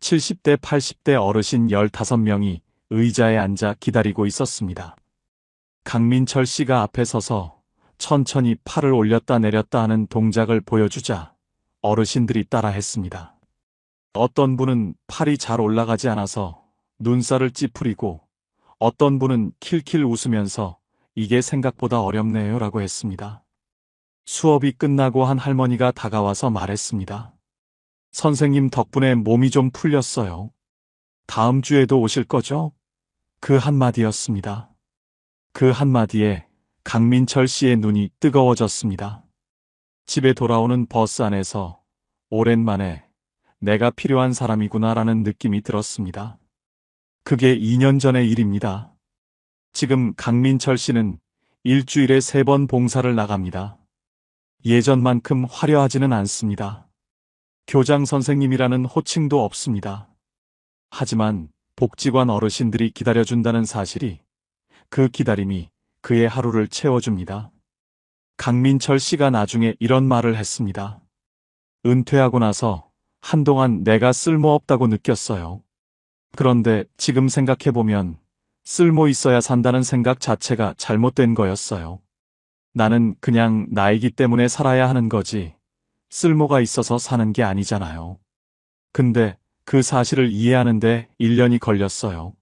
70대, 80대 어르신 15명이 의자에 앉아 기다리고 있었습니다. 강민철 씨가 앞에 서서 천천히 팔을 올렸다 내렸다 하는 동작을 보여주자 어르신들이 따라 했습니다. 어떤 분은 팔이 잘 올라가지 않아서 눈살을 찌푸리고 어떤 분은 킬킬 웃으면서 이게 생각보다 어렵네요 라고 했습니다. 수업이 끝나고 한 할머니가 다가와서 말했습니다. 선생님 덕분에 몸이 좀 풀렸어요. 다음 주에도 오실 거죠? 그 한마디였습니다. 그 한마디에 강민철 씨의 눈이 뜨거워졌습니다. 집에 돌아오는 버스 안에서 오랜만에 내가 필요한 사람이구나라는 느낌이 들었습니다. 그게 2년 전의 일입니다. 지금 강민철 씨는 일주일에 3번 봉사를 나갑니다. 예전만큼 화려하지는 않습니다. 교장 선생님이라는 호칭도 없습니다. 하지만 복지관 어르신들이 기다려준다는 사실이, 그 기다림이 그의 하루를 채워줍니다. 강민철 씨가 나중에 이런 말을 했습니다. 은퇴하고 나서 한동안 내가 쓸모없다고 느꼈어요. 그런데 지금 생각해보면 쓸모 있어야 산다는 생각 자체가 잘못된 거였어요. 나는 그냥 나이기 때문에 살아야 하는 거지, 쓸모가 있어서 사는 게 아니잖아요. 근데 그 사실을 이해하는데 1년이 걸렸어요.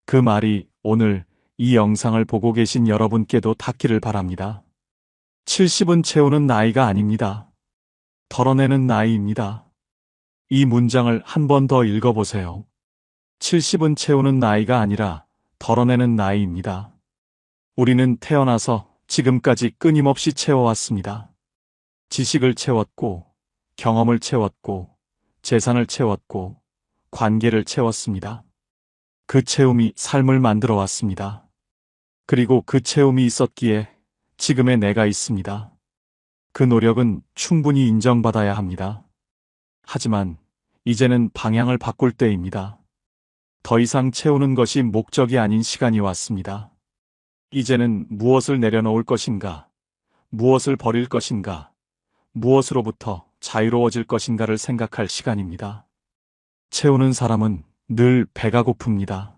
그 말이 오늘 이 영상을 보고 계신 여러분께도 닿기를 바랍니다. 70은 채우는 나이가 아닙니다. 덜어내는 나이입니다. 이 문장을 한 번 더 읽어보세요. 70은 채우는 나이가 아니라 덜어내는 나이입니다. 우리는 태어나서 지금까지 끊임없이 채워왔습니다. 지식을 채웠고, 경험을 채웠고, 재산을 채웠고, 관계를 채웠습니다. 그 채움이 삶을 만들어 왔습니다. 그리고 그 채움이 있었기에 지금의 내가 있습니다. 그 노력은 충분히 인정받아야 합니다. 하지만 이제는 방향을 바꿀 때입니다. 더 이상 채우는 것이 목적이 아닌 시간이 왔습니다. 이제는 무엇을 내려놓을 것인가, 무엇을 버릴 것인가, 무엇으로부터 자유로워질 것인가를 생각할 시간입니다. 채우는 사람은 늘 배가 고픕니다.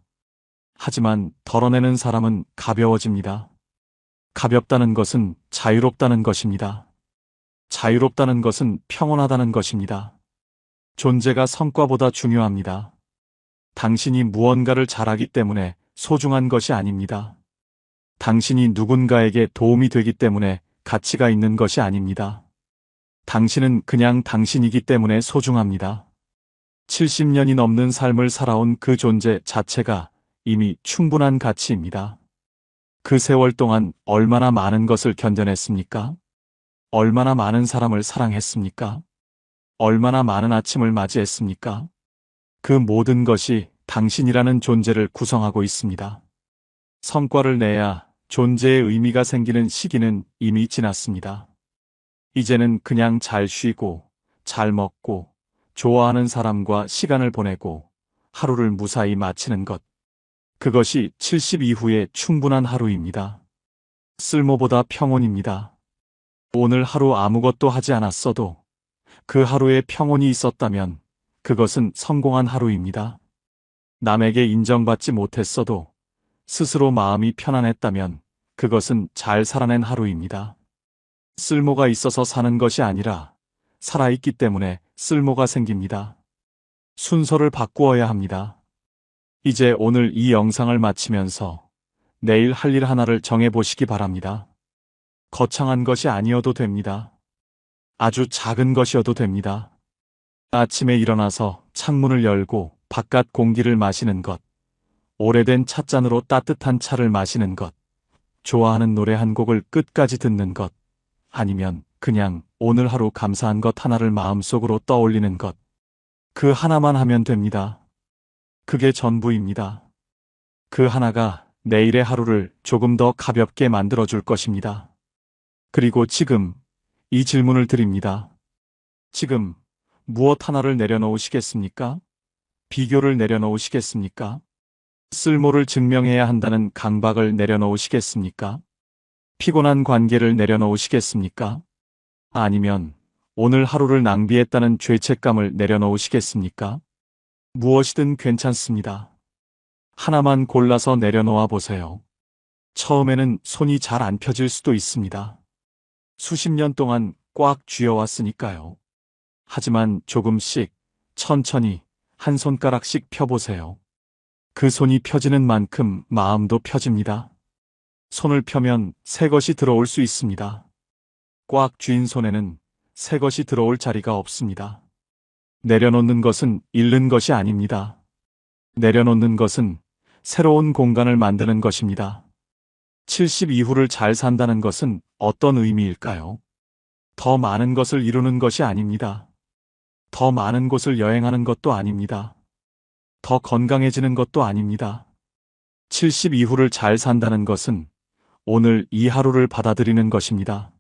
하지만 덜어내는 사람은 가벼워집니다. 가볍다는 것은 자유롭다는 것입니다. 자유롭다는 것은 평온하다는 것입니다. 존재가 성과보다 중요합니다. 당신이 무언가를 잘하기 때문에 소중한 것이 아닙니다. 당신이 누군가에게 도움이 되기 때문에 가치가 있는 것이 아닙니다. 당신은 그냥 당신이기 때문에 소중합니다. 70년이 넘는 삶을 살아온 그 존재 자체가 이미 충분한 가치입니다. 그 세월 동안 얼마나 많은 것을 견뎌냈습니까? 얼마나 많은 사람을 사랑했습니까? 얼마나 많은 아침을 맞이했습니까? 그 모든 것이 당신이라는 존재를 구성하고 있습니다. 성과를 내야 존재의 의미가 생기는 시기는 이미 지났습니다. 이제는 그냥 잘 쉬고, 잘 먹고, 좋아하는 사람과 시간을 보내고, 하루를 무사히 마치는 것. 그것이 70 이후의 충분한 하루입니다. 쓸모보다 평온입니다. 오늘 하루 아무것도 하지 않았어도 그 하루에 평온이 있었다면 그것은 성공한 하루입니다. 남에게 인정받지 못했어도 스스로 마음이 편안했다면 그것은 잘 살아낸 하루입니다. 쓸모가 있어서 사는 것이 아니라 살아있기 때문에 쓸모가 생깁니다. 순서를 바꾸어야 합니다. 이제 오늘 이 영상을 마치면서 내일 할 일 하나를 정해보시기 바랍니다. 거창한 것이 아니어도 됩니다. 아주 작은 것이어도 됩니다. 아침에 일어나서 창문을 열고 바깥 공기를 마시는 것, 오래된 찻잔으로 따뜻한 차를 마시는 것, 좋아하는 노래 한 곡을 끝까지 듣는 것, 아니면 그냥 오늘 하루 감사한 것 하나를 마음속으로 떠올리는 것. 그 하나만 하면 됩니다. 그게 전부입니다. 그 하나가 내일의 하루를 조금 더 가볍게 만들어줄 것입니다. 그리고 지금 이 질문을 드립니다. 지금 무엇 하나를 내려놓으시겠습니까? 비교를 내려놓으시겠습니까? 쓸모를 증명해야 한다는 강박을 내려놓으시겠습니까? 피곤한 관계를 내려놓으시겠습니까? 아니면 오늘 하루를 낭비했다는 죄책감을 내려놓으시겠습니까? 무엇이든 괜찮습니다. 하나만 골라서 내려놓아 보세요. 처음에는 손이 잘 안 펴질 수도 있습니다. 수십 년 동안 꽉 쥐어왔으니까요. 하지만 조금씩, 천천히, 한 손가락씩 펴보세요. 그 손이 펴지는 만큼 마음도 펴집니다. 손을 펴면 새 것이 들어올 수 있습니다. 꽉 쥔 손에는 새 것이 들어올 자리가 없습니다. 내려놓는 것은 잃는 것이 아닙니다. 내려놓는 것은 새로운 공간을 만드는 것입니다. 70 이후를 잘 산다는 것은 어떤 의미일까요? 더 많은 것을 이루는 것이 아닙니다. 더 많은 곳을 여행하는 것도 아닙니다. 더 건강해지는 것도 아닙니다. 70 이후를 잘 산다는 것은 오늘 이 하루를 받아들이는 것입니다.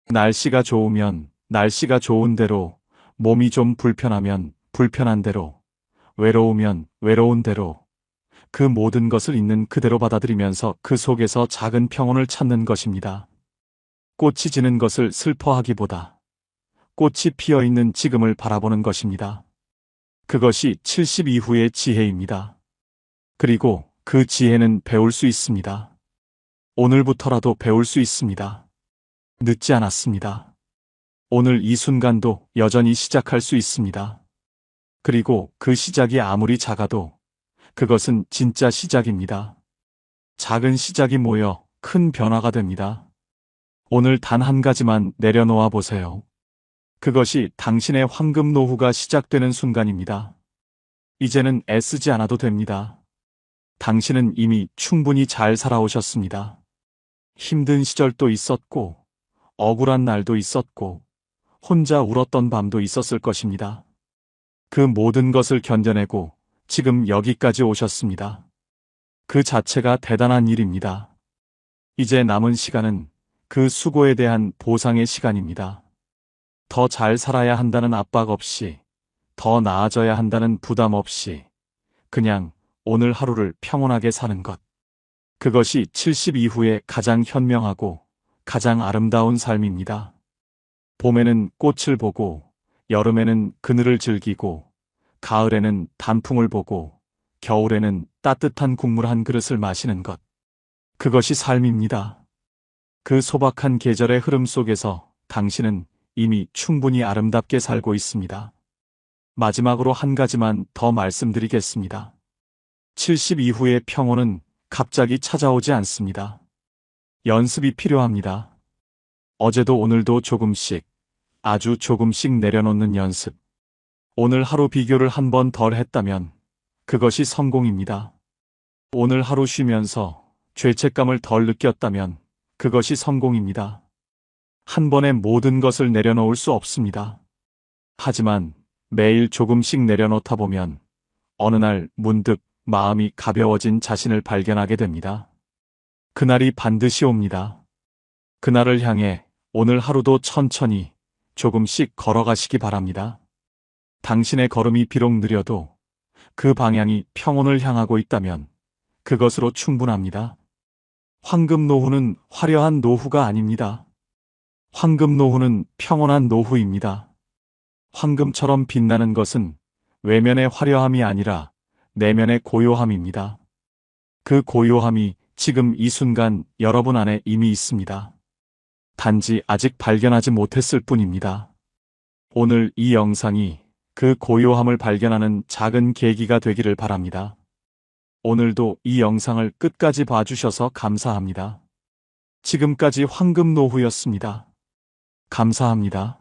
날씨가 좋으면 날씨가 좋은 대로, 몸이 좀 불편하면 불편한 대로, 외로우면 외로운 대로, 그 모든 것을 있는 그대로 받아들이면서 그 속에서 작은 평온을 찾는 것입니다. 꽃이 지는 것을 슬퍼하기보다 꽃이 피어 있는 지금을 바라보는 것입니다. 그것이 70 이후의 지혜입니다. 그리고 그 지혜는 배울 수 있습니다. 오늘부터라도 배울 수 있습니다. 늦지 않았습니다. 오늘 이 순간도 여전히 시작할 수 있습니다. 그리고 그 시작이 아무리 작아도 그것은 진짜 시작입니다. 작은 시작이 모여 큰 변화가 됩니다. 오늘 단 한 가지만 내려놓아 보세요. 그것이 당신의 황금 노후가 시작되는 순간입니다. 이제는 애쓰지 않아도 됩니다. 당신은 이미 충분히 잘 살아오셨습니다. 힘든 시절도 있었고, 억울한 날도 있었고, 혼자 울었던 밤도 있었을 것입니다. 그 모든 것을 견뎌내고 지금 여기까지 오셨습니다. 그 자체가 대단한 일입니다. 이제 남은 시간은 그 수고에 대한 보상의 시간입니다. 더 잘 살아야 한다는 압박 없이, 더 나아져야 한다는 부담 없이, 그냥 오늘 하루를 평온하게 사는 것. 그것이 70 이후에 가장 현명하고 가장 아름다운 삶입니다. 봄에는 꽃을 보고, 여름에는 그늘을 즐기고, 가을에는 단풍을 보고, 겨울에는 따뜻한 국물 한 그릇을 마시는 것. 그것이 삶입니다. 그 소박한 계절의 흐름 속에서 당신은 이미 충분히 아름답게 살고 있습니다. 마지막으로 한 가지만 더 말씀드리겠습니다. 70 이후의 평온은 갑자기 찾아오지 않습니다. 연습이 필요합니다. 어제도 오늘도 조금씩, 아주 조금씩 내려놓는 연습. 오늘 하루 비교를 한 번 덜 했다면 그것이 성공입니다. 오늘 하루 쉬면서 죄책감을 덜 느꼈다면 그것이 성공입니다. 한 번에 모든 것을 내려놓을 수 없습니다. 하지만 매일 조금씩 내려놓다 보면 어느 날 문득 마음이 가벼워진 자신을 발견하게 됩니다. 그날이 반드시 옵니다. 그날을 향해 오늘 하루도 천천히 조금씩 걸어가시기 바랍니다. 당신의 걸음이 비록 느려도 그 방향이 평온을 향하고 있다면 그것으로 충분합니다. 황금 노후는 화려한 노후가 아닙니다. 황금 노후는 평온한 노후입니다. 황금처럼 빛나는 것은 외면의 화려함이 아니라 내면의 고요함입니다. 그 고요함이 지금 이 순간 여러분 안에 이미 있습니다. 단지 아직 발견하지 못했을 뿐입니다. 오늘 이 영상이 그 고요함을 발견하는 작은 계기가 되기를 바랍니다. 오늘도 이 영상을 끝까지 봐주셔서 감사합니다. 지금까지 황금 노후였습니다. 감사합니다.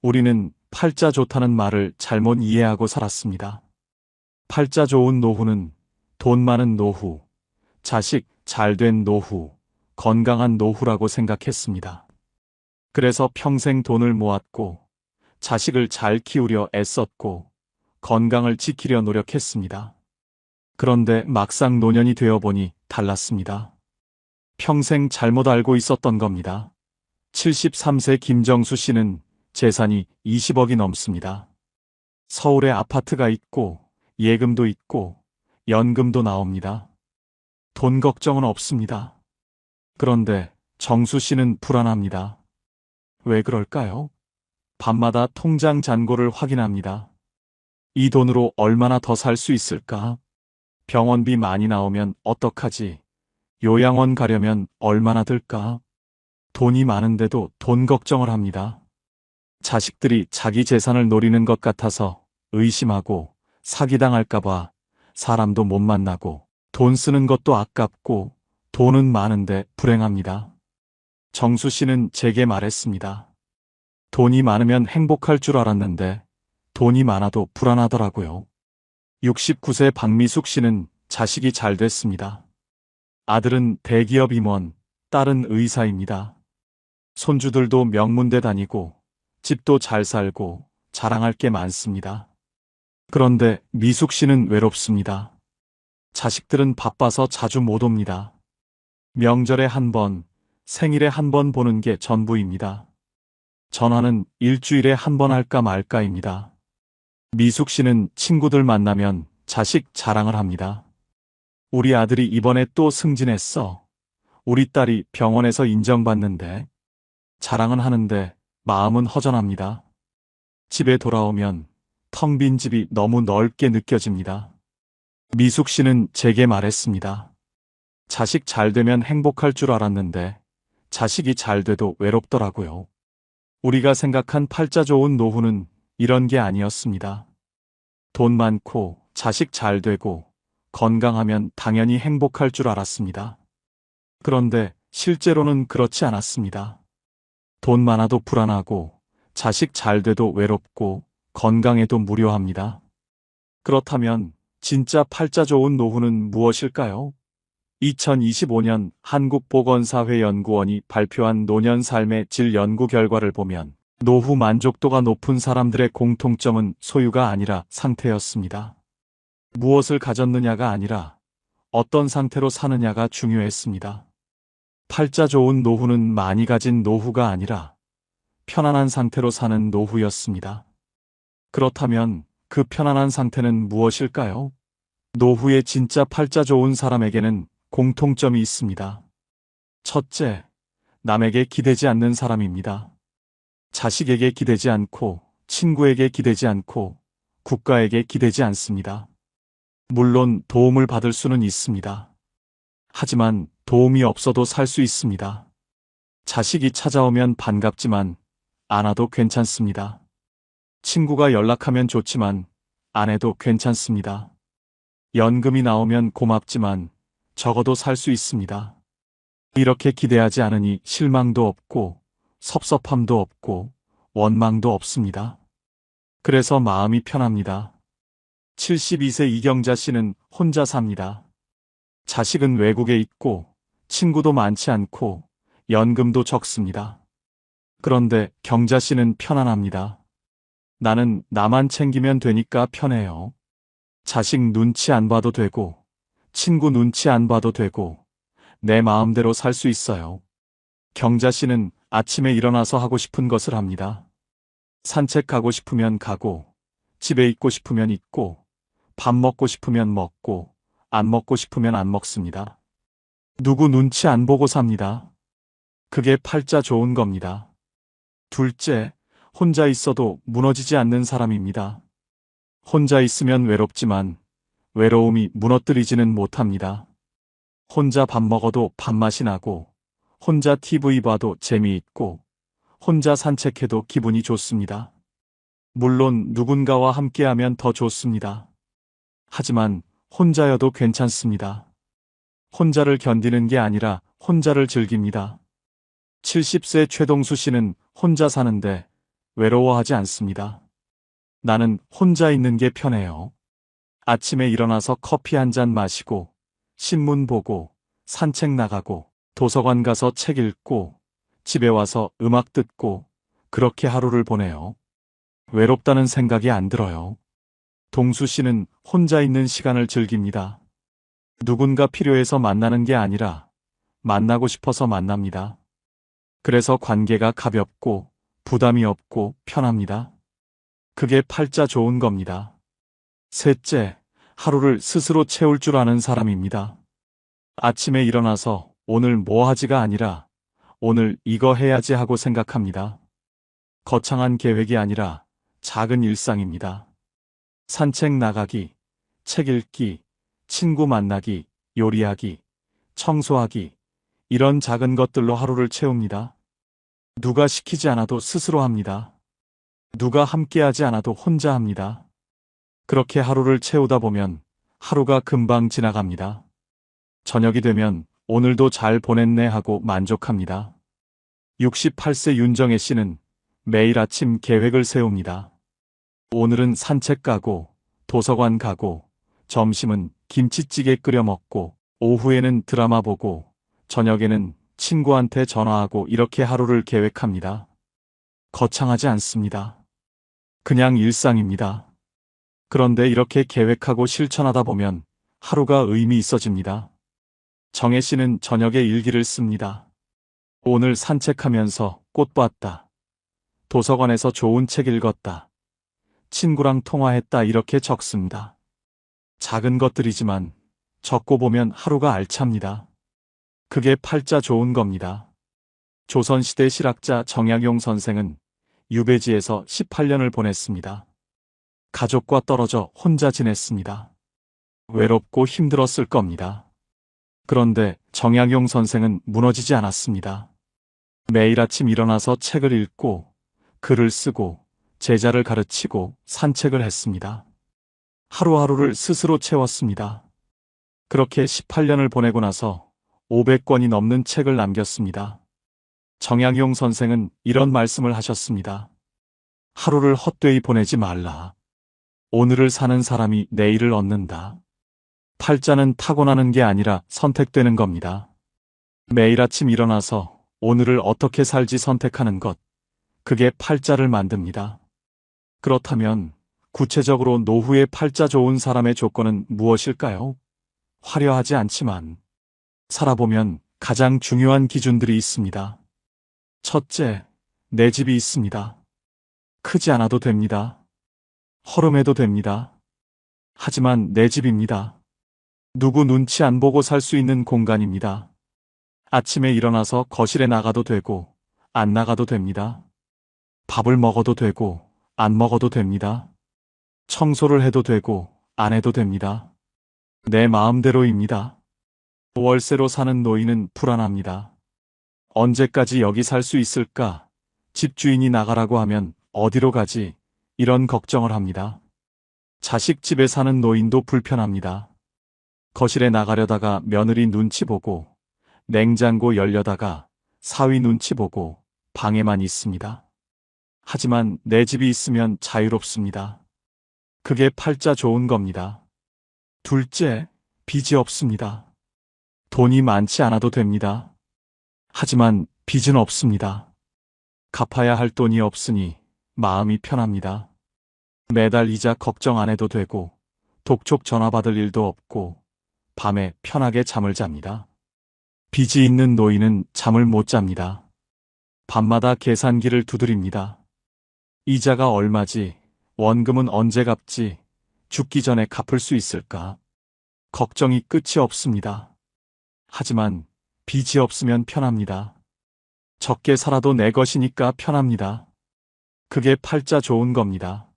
우리는 팔자 좋다는 말을 잘못 이해하고 살았습니다. 팔자 좋은 노후는 돈 많은 노후, 자식 잘된 노후, 건강한 노후라고 생각했습니다. 그래서 평생 돈을 모았고, 자식을 잘 키우려 애썼고, 건강을 지키려 노력했습니다. 그런데 막상 노년이 되어보니 달랐습니다. 평생 잘못 알고 있었던 겁니다. 73세 김정수 씨는 재산이 20억이 넘습니다. 서울에 아파트가 있고, 예금도 있고, 연금도 나옵니다. 돈 걱정은 없습니다. 그런데 정수 씨는 불안합니다. 왜 그럴까요? 밤마다 통장 잔고를 확인합니다. 이 돈으로 얼마나 더 살 수 있을까? 병원비 많이 나오면 어떡하지? 요양원 가려면 얼마나 들까? 돈이 많은데도 돈 걱정을 합니다. 자식들이 자기 재산을 노리는 것 같아서 의심하고 사기당할까봐 사람도 못 만나고 돈 쓰는 것도 아깝고 돈은 많은데 불행합니다. 정수 씨는 제게 말했습니다. 돈이 많으면 행복할 줄 알았는데 돈이 많아도 불안하더라고요. 69세 박미숙 씨는 자식이 잘 됐습니다. 아들은 대기업 임원, 딸은 의사입니다. 손주들도 명문대 다니고 집도 잘 살고 자랑할 게 많습니다. 그런데 미숙 씨는 외롭습니다. 자식들은 바빠서 자주 못 옵니다. 명절에 한 번, 생일에 한 번 보는 게 전부입니다. 전화는 일주일에 한 번 할까 말까입니다. 미숙 씨는 친구들 만나면 자식 자랑을 합니다. 우리 아들이 이번에 또 승진했어. 우리 딸이 병원에서 인정받는데. 자랑은 하는데 마음은 허전합니다. 집에 돌아오면 텅 빈 집이 너무 넓게 느껴집니다. 미숙 씨는 제게 말했습니다. 자식 잘 되면 행복할 줄 알았는데 자식이 잘 돼도 외롭더라고요. 우리가 생각한 팔자 좋은 노후는 이런 게 아니었습니다. 돈 많고 자식 잘 되고 건강하면 당연히 행복할 줄 알았습니다. 그런데 실제로는 그렇지 않았습니다. 돈 많아도 불안하고 자식 잘 돼도 외롭고 건강해도 무료합니다. 그렇다면 진짜 팔자 좋은 노후는 무엇일까요? 2025년 한국보건사회연구원이 발표한 노년 삶의 질 연구 결과를 보면 노후 만족도가 높은 사람들의 공통점은 소유가 아니라 상태였습니다. 무엇을 가졌느냐가 아니라 어떤 상태로 사느냐가 중요했습니다. 팔자 좋은 노후는 많이 가진 노후가 아니라 편안한 상태로 사는 노후였습니다. 그렇다면 그 편안한 상태는 무엇일까요? 노후에 진짜 팔자 좋은 사람에게는 공통점이 있습니다. 첫째, 남에게 기대지 않는 사람입니다. 자식에게 기대지 않고, 친구에게 기대지 않고, 국가에게 기대지 않습니다. 물론 도움을 받을 수는 있습니다. 하지만 도움이 없어도 살 수 있습니다. 자식이 찾아오면 반갑지만 안 와도 괜찮습니다. 친구가 연락하면 좋지만 안 해도 괜찮습니다. 연금이 나오면 고맙지만 적어도 살 수 있습니다. 이렇게 기대하지 않으니 실망도 없고 섭섭함도 없고 원망도 없습니다. 그래서 마음이 편합니다. 72세 이경자 씨는 혼자 삽니다. 자식은 외국에 있고 친구도 많지 않고 연금도 적습니다. 그런데 경자 씨는 편안합니다. 나는 나만 챙기면 되니까 편해요. 자식 눈치 안 봐도 되고 친구 눈치 안 봐도 되고 내 마음대로 살 수 있어요. 경자 씨는 아침에 일어나서 하고 싶은 것을 합니다. 산책 가고 싶으면 가고 집에 있고 싶으면 있고 밥 먹고 싶으면 먹고 안 먹고 싶으면 안 먹습니다. 누구 눈치 안 보고 삽니다. 그게 팔자 좋은 겁니다. 둘째, 혼자 있어도 무너지지 않는 사람입니다. 혼자 있으면 외롭지만 외로움이 무너뜨리지는 못합니다. 혼자 밥 먹어도 밥맛이 나고 혼자 TV 봐도 재미있고 혼자 산책해도 기분이 좋습니다. 물론 누군가와 함께하면 더 좋습니다. 하지만 혼자여도 괜찮습니다. 혼자를 견디는 게 아니라 혼자를 즐깁니다. 70세 최동수 씨는 혼자 사는데 외로워하지 않습니다. 나는 혼자 있는 게 편해요. 아침에 일어나서 커피 한 잔 마시고 신문 보고 산책 나가고 도서관 가서 책 읽고 집에 와서 음악 듣고 그렇게 하루를 보내요. 외롭다는 생각이 안 들어요. 동수 씨는 혼자 있는 시간을 즐깁니다. 누군가 필요해서 만나는 게 아니라 만나고 싶어서 만납니다. 그래서 관계가 가볍고 부담이 없고 편합니다. 그게 팔자 좋은 겁니다. 셋째, 하루를 스스로 채울 줄 아는 사람입니다. 아침에 일어나서 오늘 뭐 하지가 아니라 오늘 이거 해야지 하고 생각합니다. 거창한 계획이 아니라 작은 일상입니다. 산책 나가기, 책 읽기, 친구 만나기, 요리하기, 청소하기, 이런 작은 것들로 하루를 채웁니다. 누가 시키지 않아도 스스로 합니다. 누가 함께하지 않아도 혼자 합니다. 그렇게 하루를 채우다 보면 하루가 금방 지나갑니다. 저녁이 되면 오늘도 잘 보냈네 하고 만족합니다. 68세 윤정혜 씨는 매일 아침 계획을 세웁니다. 오늘은 산책 가고 도서관 가고 점심은 김치찌개 끓여 먹고 오후에는 드라마 보고 저녁에는 친구한테 전화하고 이렇게 하루를 계획합니다. 거창하지 않습니다. 그냥 일상입니다. 그런데 이렇게 계획하고 실천하다 보면 하루가 의미 있어집니다. 정혜 씨는 저녁에 일기를 씁니다. 오늘 산책하면서 꽃 봤다. 도서관에서 좋은 책 읽었다. 친구랑 통화했다 이렇게 적습니다. 작은 것들이지만 적고 보면 하루가 알찹니다. 그게 팔자 좋은 겁니다. 조선시대 실학자 정약용 선생은 유배지에서 18년을 보냈습니다. 가족과 떨어져 혼자 지냈습니다. 외롭고 힘들었을 겁니다. 그런데 정약용 선생은 무너지지 않았습니다. 매일 아침 일어나서 책을 읽고 글을 쓰고 제자를 가르치고 산책을 했습니다. 하루하루를 스스로 채웠습니다. 그렇게 18년을 보내고 나서 500권이 넘는 책을 남겼습니다. 정약용 선생은 이런 말씀을 하셨습니다. 하루를 헛되이 보내지 말라. 오늘을 사는 사람이 내일을 얻는다. 팔자는 타고나는 게 아니라 선택되는 겁니다. 매일 아침 일어나서 오늘을 어떻게 살지 선택하는 것, 그게 팔자를 만듭니다. 그렇다면 구체적으로 노후에 팔자 좋은 사람의 조건은 무엇일까요? 화려하지 않지만 살아보면 가장 중요한 기준들이 있습니다. 첫째, 내 집이 있습니다. 크지 않아도 됩니다. 허름해도 됩니다. 하지만 내 집입니다. 누구 눈치 안 보고 살 수 있는 공간입니다. 아침에 일어나서 거실에 나가도 되고 안 나가도 됩니다. 밥을 먹어도 되고 안 먹어도 됩니다. 청소를 해도 되고 안 해도 됩니다. 내 마음대로입니다. 월세로 사는 노인은 불안합니다. 언제까지 여기 살 수 있을까? 집주인이 나가라고 하면 어디로 가지? 이런 걱정을 합니다. 자식 집에 사는 노인도 불편합니다. 거실에 나가려다가 며느리 눈치 보고 냉장고 열려다가 사위 눈치 보고 방에만 있습니다. 하지만 내 집이 있으면 자유롭습니다. 그게 팔자 좋은 겁니다. 둘째, 빚이 없습니다. 돈이 많지 않아도 됩니다. 하지만 빚은 없습니다. 갚아야 할 돈이 없으니 마음이 편합니다. 매달 이자 걱정 안 해도 되고 독촉 전화 받을 일도 없고 밤에 편하게 잠을 잡니다. 빚이 있는 노인은 잠을 못 잡니다. 밤마다 계산기를 두드립니다. 이자가 얼마지? 원금은 언제 갚지? 죽기 전에 갚을 수 있을까? 걱정이 끝이 없습니다. 하지만 빚이 없으면 편합니다. 적게 살아도 내 것이니까 편합니다. 그게 팔자 좋은 겁니다.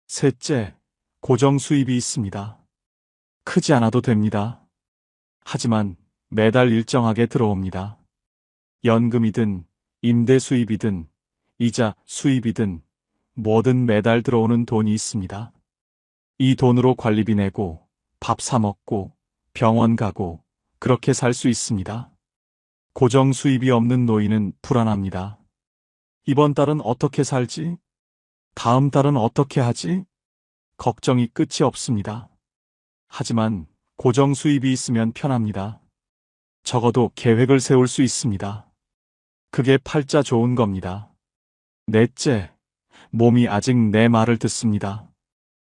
셋째, 고정 수입이 있습니다. 크지 않아도 됩니다. 하지만 매달 일정하게 들어옵니다. 연금이든 임대 수입이든 이자 수입이든 뭐든 매달 들어오는 돈이 있습니다. 이 돈으로 관리비 내고 밥 사 먹고 병원 가고 그렇게 살 수 있습니다. 고정 수입이 없는 노인은 불안합니다. 이번 달은 어떻게 살지? 다음 달은 어떻게 하지? 걱정이 끝이 없습니다. 하지만 고정 수입이 있으면 편합니다. 적어도 계획을 세울 수 있습니다. 그게 팔자 좋은 겁니다. 넷째, 몸이 아직 내 말을 듣습니다.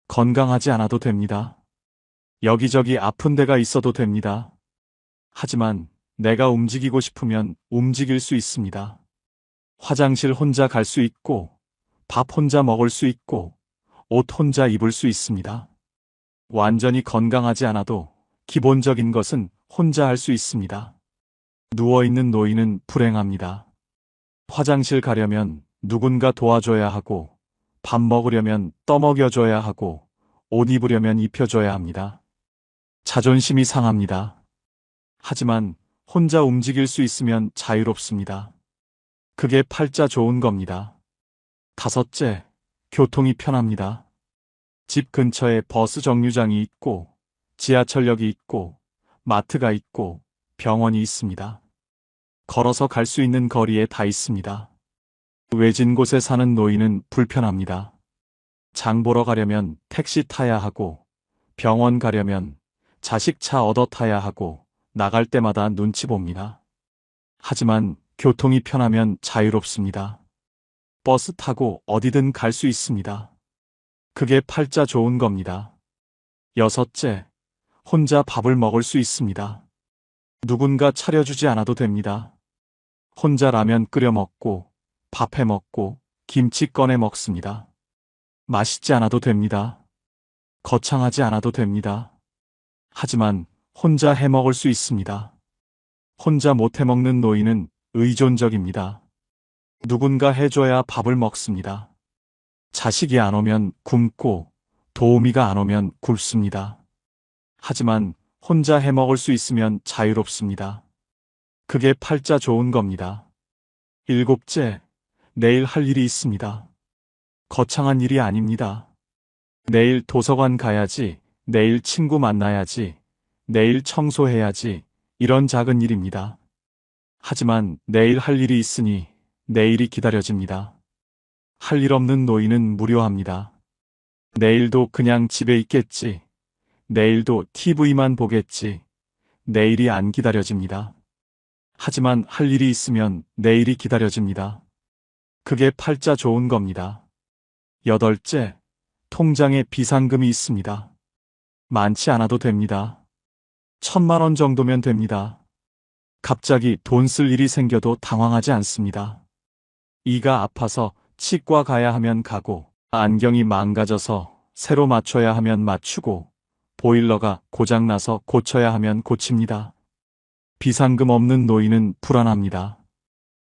건강하지 않아도 됩니다. 여기저기 아픈 데가 있어도 됩니다. 하지만 내가 움직이고 싶으면 움직일 수 있습니다. 화장실 혼자 갈 수 있고, 밥 혼자 먹을 수 있고, 옷 혼자 입을 수 있습니다. 완전히 건강하지 않아도 기본적인 것은 혼자 할 수 있습니다. 누워있는 노인은 불행합니다. 화장실 가려면 누군가 도와줘야 하고, 밥 먹으려면 떠먹여줘야 하고, 옷 입으려면 입혀줘야 합니다. 자존심이 상합니다. 하지만 혼자 움직일 수 있으면 자유롭습니다. 그게 팔자 좋은 겁니다. 다섯째, 교통이 편합니다. 집 근처에 버스 정류장이 있고, 지하철역이 있고, 마트가 있고, 병원이 있습니다. 걸어서 갈 수 있는 거리에 다 있습니다. 외진 곳에 사는 노인은 불편합니다. 장 보러 가려면 택시 타야 하고, 병원 가려면 자식 차 얻어 타야 하고, 나갈 때마다 눈치 봅니다. 하지만 교통이 편하면 자유롭습니다. 버스 타고 어디든 갈 수 있습니다. 그게 팔자 좋은 겁니다. 여섯째, 혼자 밥을 먹을 수 있습니다. 누군가 차려주지 않아도 됩니다. 혼자 라면 끓여 먹고, 밥 해 먹고, 김치 꺼내 먹습니다. 맛있지 않아도 됩니다. 거창하지 않아도 됩니다. 하지만 혼자 해 먹을 수 있습니다. 혼자 못 해 먹는 노인은 의존적입니다. 누군가 해줘야 밥을 먹습니다. 자식이 안 오면 굶고, 도우미가 안 오면 굶습니다. 하지만 혼자 해 먹을 수 있으면 자유롭습니다. 그게 팔자 좋은 겁니다. 일곱째, 내일 할 일이 있습니다. 거창한 일이 아닙니다. 내일 도서관 가야지, 내일 친구 만나야지, 내일 청소해야지, 이런 작은 일입니다. 하지만 내일 할 일이 있으니 내일이 기다려집니다. 할 일 없는 노인은 무료합니다. 내일도 그냥 집에 있겠지. 내일도 TV만 보겠지. 내일이 안 기다려집니다. 하지만 할 일이 있으면 내일이 기다려집니다. 그게 팔자 좋은 겁니다. 여덟째, 통장에 비상금이 있습니다. 많지 않아도 됩니다. 1,000만 원 정도면 됩니다. 갑자기 돈 쓸 일이 생겨도 당황하지 않습니다. 이가 아파서 치과 가야 하면 가고, 안경이 망가져서 새로 맞춰야 하면 맞추고, 보일러가 고장나서 고쳐야 하면 고칩니다. 비상금 없는 노인은 불안합니다.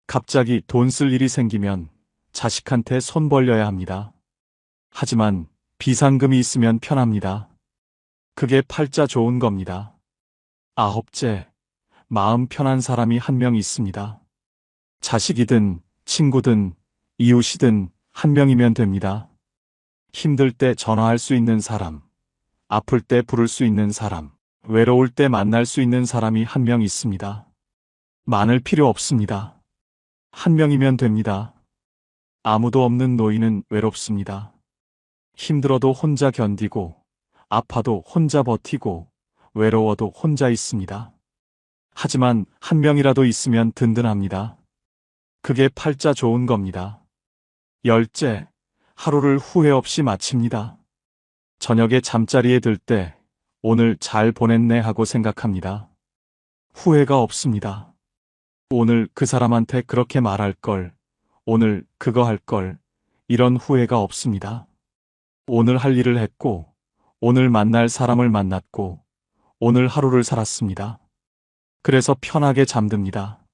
갑자기 돈 쓸 일이 생기면 자식한테 손 벌려야 합니다. 하지만 비상금이 있으면 편합니다. 그게 팔자 좋은 겁니다. 아홉째, 마음 편한 사람이 한 명 있습니다. 자식이든 친구든 이웃이든 한 명이면 됩니다. 힘들 때 전화할 수 있는 사람, 아플 때 부를 수 있는 사람, 외로울 때 만날 수 있는 사람이 한 명 있습니다. 많을 필요 없습니다. 한 명이면 됩니다. 아무도 없는 노인은 외롭습니다. 힘들어도 혼자 견디고, 아파도 혼자 버티고, 외로워도 혼자 있습니다. 하지만 한 명이라도 있으면 든든합니다. 그게 팔자 좋은 겁니다. 열째, 하루를 후회 없이 마칩니다. 저녁에 잠자리에 들 때 오늘 잘 보냈네 하고 생각합니다. 후회가 없습니다. 오늘 그 사람한테 그렇게 말할 걸, 오늘 그거 할 걸, 이런 후회가 없습니다. 오늘 할 일을 했고, 오늘 만날 사람을 만났고, 오늘 하루를 살았습니다. 그래서 편하게 잠듭니다.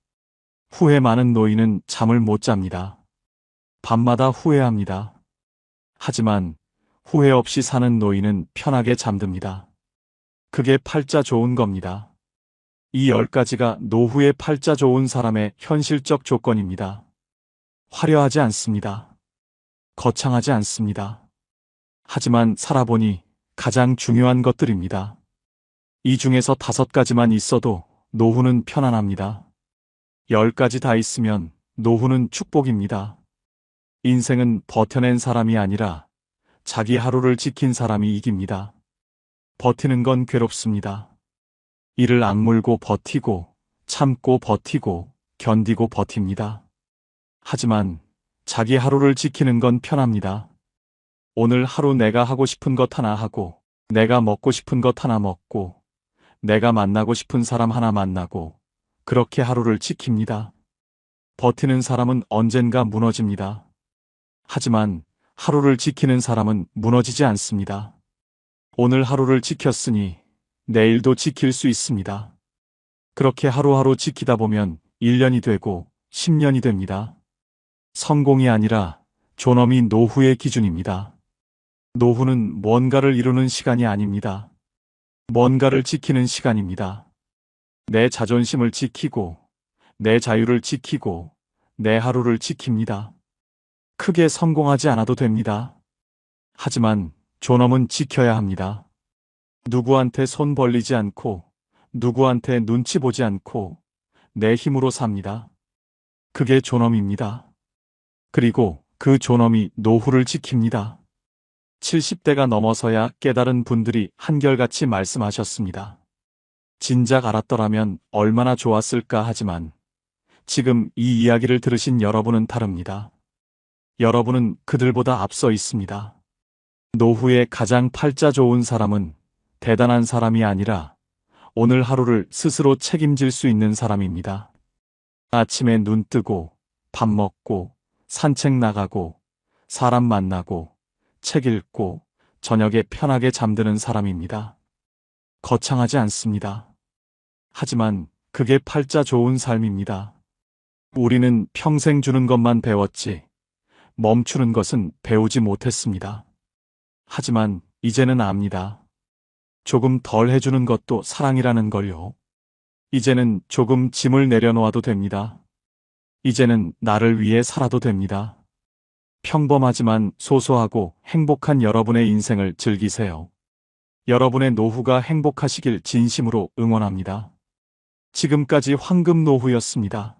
후회 많은 노인은 잠을 못 잡니다. 밤마다 후회합니다. 하지만 후회 없이 사는 노인은 편하게 잠듭니다. 그게 팔자 좋은 겁니다. 이 10가지가 노후의 팔자 좋은 사람의 현실적 조건입니다. 화려하지 않습니다. 거창하지 않습니다. 하지만 살아보니 가장 중요한 것들입니다. 이 중에서 5가지만 있어도 노후는 편안합니다. 10가지 다 있으면 노후는 축복입니다. 인생은 버텨낸 사람이 아니라 자기 하루를 지킨 사람이 이깁니다. 버티는 건 괴롭습니다. 이를 악물고 버티고, 참고 버티고, 견디고 버팁니다. 하지만 자기 하루를 지키는 건 편합니다. 오늘 하루 내가 하고 싶은 것 하나 하고, 내가 먹고 싶은 것 하나 먹고, 내가 만나고 싶은 사람 하나 만나고, 그렇게 하루를 지킵니다. 버티는 사람은 언젠가 무너집니다. 하지만 하루를 지키는 사람은 무너지지 않습니다. 오늘 하루를 지켰으니 내일도 지킬 수 있습니다. 그렇게 하루하루 지키다 보면 1년이 되고 10년이 됩니다. 성공이 아니라 존엄이 노후의 기준입니다. 노후는 뭔가를 이루는 시간이 아닙니다. 뭔가를 지키는 시간입니다. 내 자존심을 지키고, 내 자유를 지키고, 내 하루를 지킵니다. 크게 성공하지 않아도 됩니다. 하지만 존엄은 지켜야 합니다. 누구한테 손 벌리지 않고, 누구한테 눈치 보지 않고, 내 힘으로 삽니다. 그게 존엄입니다. 그리고 그 존엄이 노후를 지킵니다. 70대가 넘어서야 깨달은 분들이 한결같이 말씀하셨습니다. 진작 알았더라면 얼마나 좋았을까 하지만 지금 이 이야기를 들으신 여러분은 다릅니다. 여러분은 그들보다 앞서 있습니다. 노후에 가장 팔자 좋은 사람은 대단한 사람이 아니라 오늘 하루를 스스로 책임질 수 있는 사람입니다. 아침에 눈 뜨고, 밥 먹고, 산책 나가고, 사람 만나고, 책 읽고, 저녁에 편하게 잠드는 사람입니다. 거창하지 않습니다. 하지만 그게 팔자 좋은 삶입니다. 우리는 평생 주는 것만 배웠지, 멈추는 것은 배우지 못했습니다. 하지만 이제는 압니다. 조금 덜 해주는 것도 사랑이라는 걸요. 이제는 조금 짐을 내려놓아도 됩니다. 이제는 나를 위해 살아도 됩니다. 평범하지만 소소하고 행복한 여러분의 인생을 즐기세요. 여러분의 노후가 행복하시길 진심으로 응원합니다. 지금까지 황금 노후였습니다.